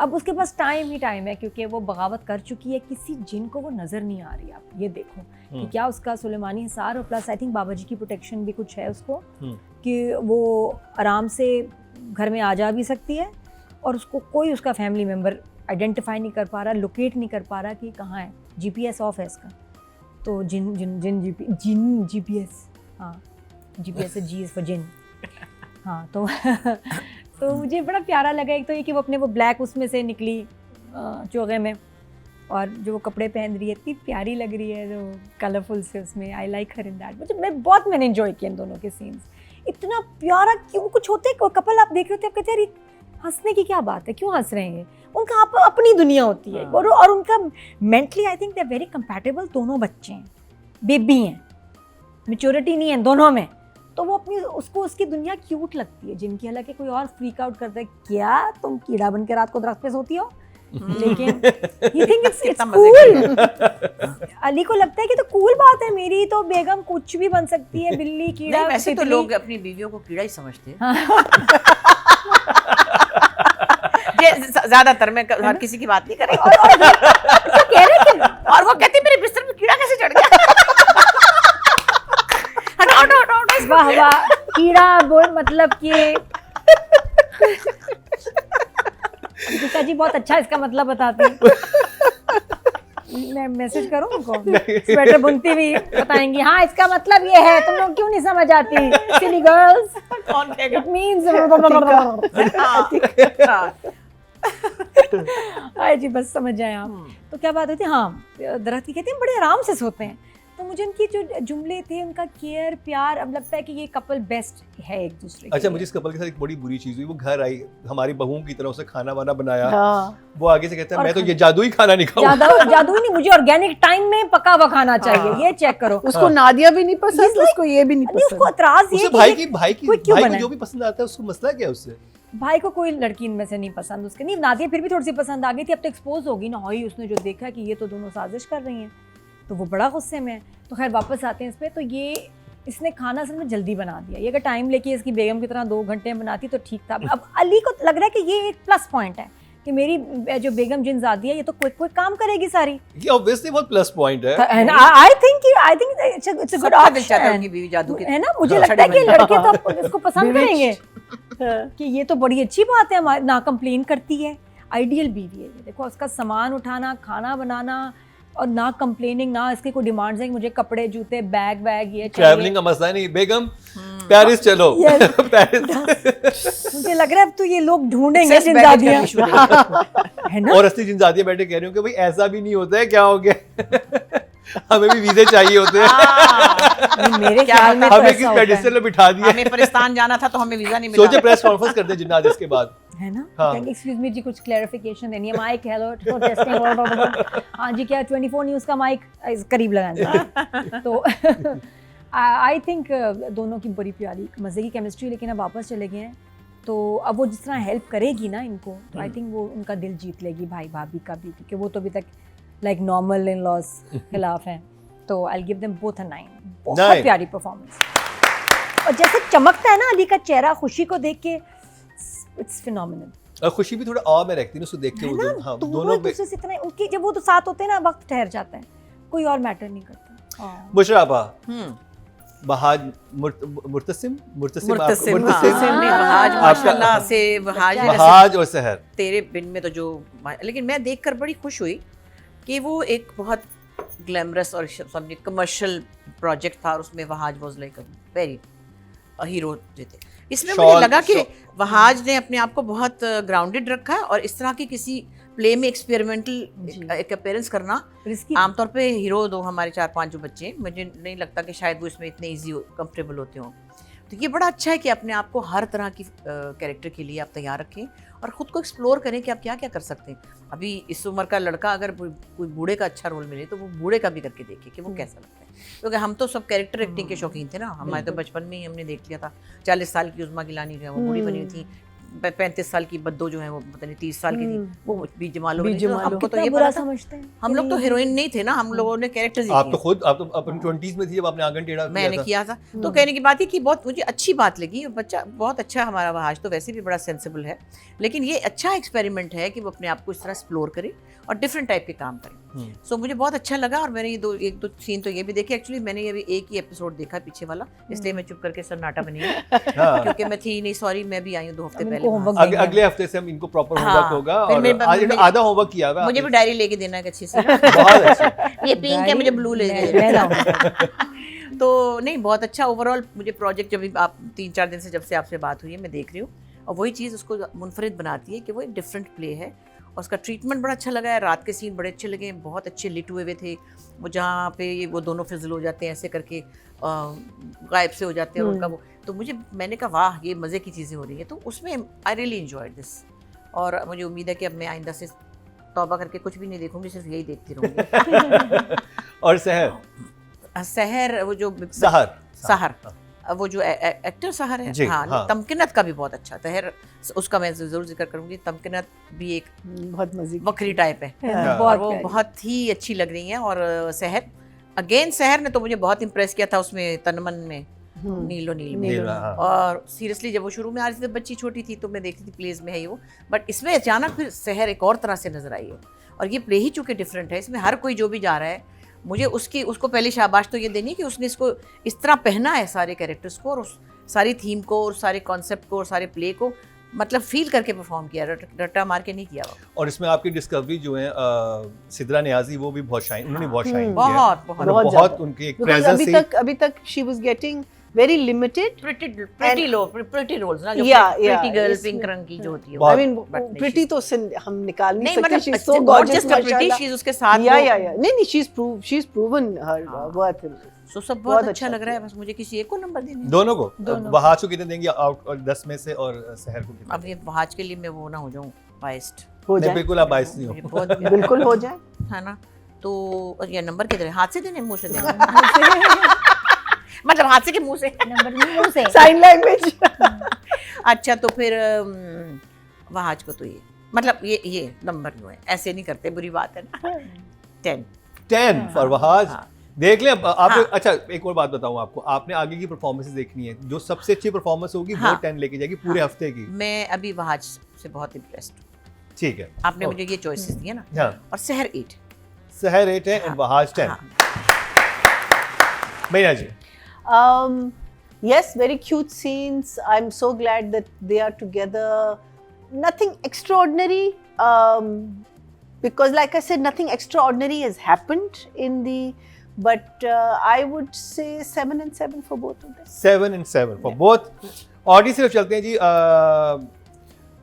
अब उसके पास टाइम ही टाइम है क्योंकि वो बगावत कर चुकी है किसी जिन को वो नज़र नहीं आ रही आप ये देखो कि क्या उसका सुलेमानी हिसार और प्लस आई थिंक बाबा जी की प्रोटेक्शन भी कुछ है उसको कि वो आराम से घर में आ जा भी सकती है और उसको कोई उसका फैमिली मेम्बर आइडेंटिफाई नहीं कर पा रहा लोकेट नहीं कर पा रहा कि कहाँ है GPS ऑफ है इसका तो जिन GPS हाँ GPS से G फॉर जिन हाँ तो मुझे बड़ा प्यारा लगा एक तो ये कि वो अपने वो ब्लैक उसमें से निकली चोगे में और जो वो कपड़े पहन रही है इतनी प्यारी लग रही है, जो कलरफुल से उसमें, I like her in that. मैंने एंजॉय किया इन दोनों के सीन्स, इतना प्यारा। क्यों कुछ होते हैं कपल आप देख रहे होते हैं, आप कहते हैं हंसने की क्या बात है, क्यों हंस रहे हैं, उनका अपनी दुनिया होती है। और उनका mentally I think they are very compatible, दोनों बच्चे हैं, बेबी हैं, मैच्योरिटी नहीं है दोनों में, तो वो अपनी उसको उसकी दुनिया क्यूट लगती है। जिनकी हालांकि कोई और फ्रीक आउट करता है, क्या तुम कीड़ा बन के रात को दरख्त पे सोती हो, लेकिन ही थिंक इट्स कूल। अली को लगता है कि तो कूल बात है, मेरी तो बेगम कुछ भी बन सकती है, बिल्ली, कीड़ा। नहीं, वैसे तो लोग अपनी बीवियों को कीड़ा ही समझते हैं। ज्यादातर मैं हर किसी की बात नहीं कर रही, और वो कहती मेरे बिस्तर में कीड़ा कैसे चढ़ गया। वाह वाह, कीड़ा बोल मतलब कि दीपिका जी बहुत अच्छा इसका मतलब बताती हैं। मैं मैसेज करूं उनको, स्वेटर बुनती हुई बताएंगी, हाँ इसका मतलब ये है, तुम लोग क्यों नहीं समझ आती, सिली गर्ल्स, इट मींस। आई जी बस समझ जाए आप। तो क्या बात होती है, हाँ दरख्त की कहते हैं बड़े आराम से सोते हैं। तो मुझे उनकी जो जुमले थे, उनका केयर, प्यार, अब लगता है कि ये कपल बेस्ट है एक दूसरे के। अच्छा, मुझे इस कपल के साथ एक बड़ी बुरी चीज हुई, वो घर आई हमारी बहुओं की तरह, उसे खाना वाना बनाया, वो आगे से कहता है मैं तो ये जादुई खाना नहीं खाऊंगा। जादुई नहीं, मुझे ऑर्गेनिक टाइम में पका हुआ खाना चाहिए, ये चेक करो। उसको नादिया भी नहीं पसंद, उसको ये भी नहीं पसंद। उसको एतराज ये भाई को जो भी पसंद आता है उसको मसला क्या है उससे? भाई को कोई लड़की इनमें से नहीं पसंद, उसके नहीं, नादिया फिर भी थोड़ी सी पसंद आ गई थी, अब तो एक्सपोज होगी ना, हाई उसने जो देखा कि ये तो दोनों साजिश कर रही हैं, तो वो बड़ा गुस्से में है। तो खैर वापस आते हैं इस पे, तो ये इसने खाना असल में जल्दी बना दिया। ये अगर टाइम लेके इसकी बेगम की तरह 2 घंटे में बनाती तो ठीक था। अब अली को लग रहा है कि ये एक प्लस पॉइंट है कि मेरी जो बेगम जिनजादी है ये तो कोई काम करेगी सारी। ये ऑब्वियसली बहुत प्लस पॉइंट है। I think it's a good option बीवी जादू है ना। मुझे लगता है कि लड़के तो इसको पसंद करेंगे कि ये तो बड़ी अच्छी बात है, ना कंप्लेन करती है, आइडियल बीवी है ये। देखो उसका सामान उठाना, खाना बनाना, और ना कंप्लेनिंग, ना इसके कोई डिमांड्स हैं कि मुझे कपड़े, जूते, बैग ये ट्रैवलिंग का मसला नहीं, बेगम पेरिस चलो। मुझे लग रहा है अब तो ये लोग ढूंढेंगे जिंदादियां, है ना। और असली जिंदादियां बैठे कह रही हूँ कि भाई ऐसा भी नहीं होता है, क्या हो गया हमें भी वीजे चाहिए होते हैं। मेरे ख्याल में हमें किस पेडिस्टल में बिठा दिया, हमें पाकिस्तान जाना था तो हमें वीजा नहीं मिला। सोचे प्रेस कॉन्फ्रेंस करते हैं जिन्नात इसके बाद, है ना। हाँ। एक्सक्यूज मी जी, कुछ क्लैरिफिकेशन देनी है। माइक हेलो टेस्टिंग, हाँ जी, क्या 24 न्यूज़ का माइक करीब लगाना। तो आई थिंक दोनों की बड़ी प्यारी मज़े की केमिस्ट्री, लेकिन अब वापस चले गए हैं, तो अब वो जिस तरह हेल्प करेगी ना इनको, तो आई थिंक वो उनका दिल जीत लेगी भाई भाभी का भी, क्योंकि वो तो अभी तक लाइक नॉर्मल इन लॉस खिलाफ हैं। तो I will give them both अ 9। बहुत प्यारी परफॉर्मेंस, और जैसे चमकता है ना अली का चेहरा खुशी को देख के, इट्स फिनोमिनल। और खुशी भी थोड़ा और में रखती है उसको देख के, वो हाँ, दोनों दूसरे से इतना उनकी, जब वो तो साथ होते हैं ना, वक्त ठहर जाता है, कोई और मैटर नहीं करता। बुशरा आपा, बहाज मुर्तसिम माशाल्लाह से बहाज और सहर, तेरे बिन में तो जो, लेकिन मैं देखकर बड़ी खुश हुई कि वो एक बहुत ग्लैमरस और समझे कमर्शियल प्रोजेक्ट था, और उसमें Wahaj was like very hero थे। इसमें मुझे लगा कि वहाज ने अपने आप को बहुत ग्राउंडेड रखा है, और इस तरह की किसी प्ले में एक्सपेरिमेंटल एक अपीयरेंस करना आमतौर पे हीरो दो हमारे 4-5 जो बच्चे, मुझे नहीं लगता कि शायद वो इसमें इतने इजी कंफर्टेबल होते हों। तो ये बड़ा अच्छा है कि अपने आप को हर तरह की कैरेक्टर के लिए आप तैयार रखें, और ख़ुद को एक्सप्लोर करें कि आप क्या क्या कर सकते हैं। अभी इस उम्र का लड़का अगर कोई बूढ़े का अच्छा रोल मिले तो वो बूढ़े का भी करके देखे कि वो कैसा लगता है, क्योंकि हम तो सब कैरेक्टर एक्टिंग के शौकीन थे ना। हमारे तो बचपन में ही हमने देख लिया था 40 साल की उज़्मा गिलानी जो है वो बूढ़ी बनी हुई थी, 35 साल की बद्दो जो है वो पता नहीं 30 साल की थी, वो भी जमालो हमको तो ये बुरा समझते हैं। हम लोग तो हीरोइन नहीं थे ना, हम लोगों ने कैरेक्टर्स। आप तो अपनी 20s में थी जब आपने आंगन टेढ़ा मैंने किया था। तो कहने की बात है कि बहुत मुझे अच्छी बात लगी, बच्चा बहुत अच्छा हमारा वहाज तो वैसे भी बड़ा सेंसिबल है, लेकिन ये अच्छा एक्सपेरिमेंट है कि वो अपने आप को इस तरह एक्सप्लोर करे और डिफरेंट टाइप के काम करें। सो मुझे बहुत अच्छा लगा, और मैंने ये एक दो सीन तो ये भी देखे। एक्चुअली मैंने ये भी एक ही एपिसोड देखा पीछे वाला, इसलिए मैं चुप करके सन्नाटा बनी हूँ क्योंकि मैं थी नहीं, सॉरी, मैं भी आई हूँ 2 हफ्ते पहले। अगले हफ्ते से हम इनको प्रॉपर होमवर्क होगा, और आधा होमवर्क किया हुआ। मुझे भी डायरी लेके देना है अच्छी सी। बहुत अच्छा। ये पिंक है, मुझे ब्लू ले देना। तो नहीं, बहुत अच्छा ओवरऑल मुझे प्रोजेक्ट, जब आप 3-4 दिन से जब से आपसे बात हुई है मैं देख रही हूँ, और वही चीज़ उसको मुनफरिद बनाती है कि वो एक डिफरेंट प्ले है, और उसका ट्रीटमेंट बड़ा अच्छा लगा है, रात के सीन बड़े अच्छे लगे, बहुत अच्छे लिट हुए हुए थे, वो जहाँ पे वो दोनों फिजल हो जाते हैं ऐसे करके गायब से हो जाते हैं उनका वो, तो मैंने कहा वाह ये मज़े की चीज़ें हो रही हैं, तो उसमें आई रियली एंजॉयड दिस। और मुझे उम्मीद है कि अब मैं आइंदा से तौबा करके कुछ भी नहीं देखूंगी, सिर्फ यही देखती रहूंगी। और सहर वो जो सहर वो जो एक्टर सहर है, जी, हाँ, हाँ। तमकिनत का भी बहुत अच्छा तहर, उसका मैं जरूर जिक्र करूंगी। तमकिनत भी एक बहुत मजे की। बकरी टाइप है, हाँ। और वो प्यारी। बहुत ही अच्छी लग रही हैं। और सहर अगेन, सहर ने तो मुझे बहुत इम्प्रेस किया था उसमें तनमन में, नीलो नील में। नील, हाँ। और सीरियसली जब वो शुरू में आ रही थी, बच्ची छोटी थी तो मैं देखती थी प्लेज में है ये वो, बट इसमें अचानक फिर सहर एक और तरह से नजर आई है। और ये प्ले ही चूंकि डिफरेंट है, इसमें हर कोई जो भी जा रहा है, मुझे उसको पहले शाबाश तो ये देनी है कि उसने इसको इस तरह पहना है सारे कैरेक्टर्स को, और उस सारी थीम को और सारे कॉन्सेप्ट को और सारे प्ले को मतलब फील करके परफॉर्म किया, रट्टा मार के नहीं किया वो। और इसमें आपकी डिस्कवरी जो है सिद्रा नियाजी, वो भी बहुत शाइन, उन्होंने बहुत शाइन किया बहुत है। बहुत बहुत उनकी एक Because प्रेजेंस अभी तक she was getting very limited. Pretty roles ना, जो Yeah, प्रिटी yeah, गर्ल इसमें- पिंक रंग की जो होती है, बहुत- आई मीन but नहीं, प्रिटी तो हम निकाल नहीं नहीं सकते, मतलब she is so not gorgeous just a pretty, she's उसके साथ या वो- या नहीं शी इज प्रूवन हर हाँ। वर्थ। सो सब बहुत बहुत अच्छा अच्छा लग रहा है, किया। बस मुझे किसी एक को नंबर देने हैं। दोनों को दोनों। वहाज को कितने देंगे आउट, और 10 में से, और सहर को कितने? अब ये आज के लिए मैं वो ना हो जाऊं बाइस्ड, हो नहीं, जाए, बिल्कुल आप बाइस नहीं हो। मुझे बहुत बिल्कुल हो जाए। है ना। तो और ये नंबर किधर है, हाथ से देने मुंह से देने? मतलब हाथ से के मुंह से? नंबर मुंह से। Sign language. अच्छा तो फिर वहाज को तो ये मतलब ये नंबर जो है ऐसे नहीं करते, बुरी बात है ना। 10 10 फॉर वहाज। हाँ। देख ले अब आप। हाँ। अच्छा एक और बात बताऊं आपको, आपने आगे की परफॉर्मेंसेस देखनी है, जो सबसे अच्छी परफॉर्मेंस होगी वो हाँ। 10 लेके जाएगी पूरे हाँ। हफ्ते की। मैं अभी वहाज से बहुत इम्प्रेस्ड हूँ, ठीक है, आपने मुझे ये चॉइसेस दी है ना। हाँ। और सहर 8। सहर 8 है एंड वहाज 10। हाँ। मैया जी। Yes, very cute scenes. I'm so glad that they are together. Nothing extraordinary, because like I said, nothing extraordinary has happened in the. But I would say 7 and 7 for both of them. 7 and 7 for both. Audi सिर्फ चलते हैं जी।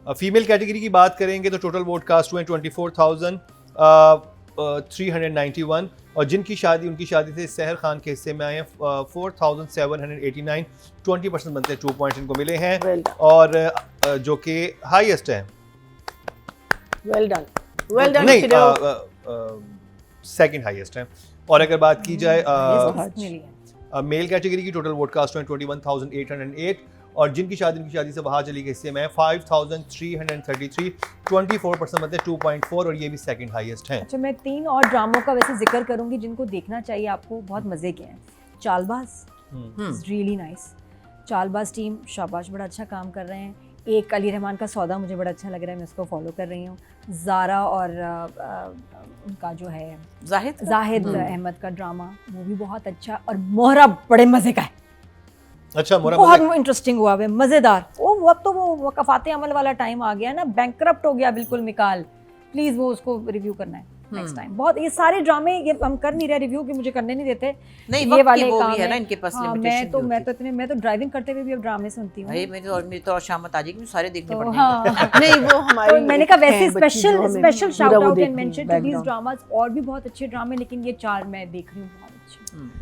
Female category की बात करेंगे तो total vote cast हुए 24,391, और जिनकी शादी, उनकी शादी से सहर खान के हिस्से में आए हैं 4,789, 20% बनते हैं, 2 पॉइंट इनको मिले हैं। Well done. और जो कि हाईएस्ट है, Well done. Well done. नहीं Fidel. सेकंड हाईएस्ट है। और अगर बात की जाए मिली है। मेल कैटेगरी की टोटल वोट कास्ट हुए 21,808, और जिनकी शादी से वहाज अली के हिस्से में है 5,333, 24% बनते हैं, 2.4, और ये भी सेकंड हाईएस्ट हैं। अच्छा मैं 3 और ड्रामों का वैसे जिक्र करूंगी जिनको देखना चाहिए आपको, बहुत मज़े के हैं। Chaalbaaz, really nice. Chaalbaaz team शाबाश, बड़ा अच्छा काम कर रहे हैं। एक अली रहमान का सौदा मुझे बड़ा अच्छा लग रहा है, मैं उसको फॉलो कर रही हूँ। ज़ारा और उनका जो है जाहिद अहमद का ड्रामा, वो भी बहुत अच्छा। और मोहरा बड़े मज़े का है, अच्छा मोरा बहुत इंटरेस्टिंग हुआ है, मज़ेदार। वो अब तो वो वक़ाफ़ात अमल वाला टाइम आ गया ना, बैंकरप्ट हो गया बिल्कुल मिकाल। प्लीज़ वो उसको रिव्यू करना है नेक्स्ट टाइम। बहुत ये सारे ड्रामे ये हम कर नहीं रहे रिव्यू, कि मुझे करने नहीं देते। नहीं, ये वक्त वाले की वो काम भी है ना इनके पास हाँ, limitation भी होती है। मैं तो ड्राइविंग करते हुए भी अब ड्रामे सुनती हूँ। भाई मेरी तो और शामत आ जाएगी, मुझे सारे देखने तो पड़ेंगे। हाँ नहीं वो हमारी तो मैंने कहा वैसे हैं बच्ची जो हमें स्पेशल पूरा शाउट वो आउट एंड देखती है, mention to these background। Dramas. और भी बहुत अच्छे ड्रामे, लेकिन ये 4 मैं देख रही हूँ बहुत अच्छे।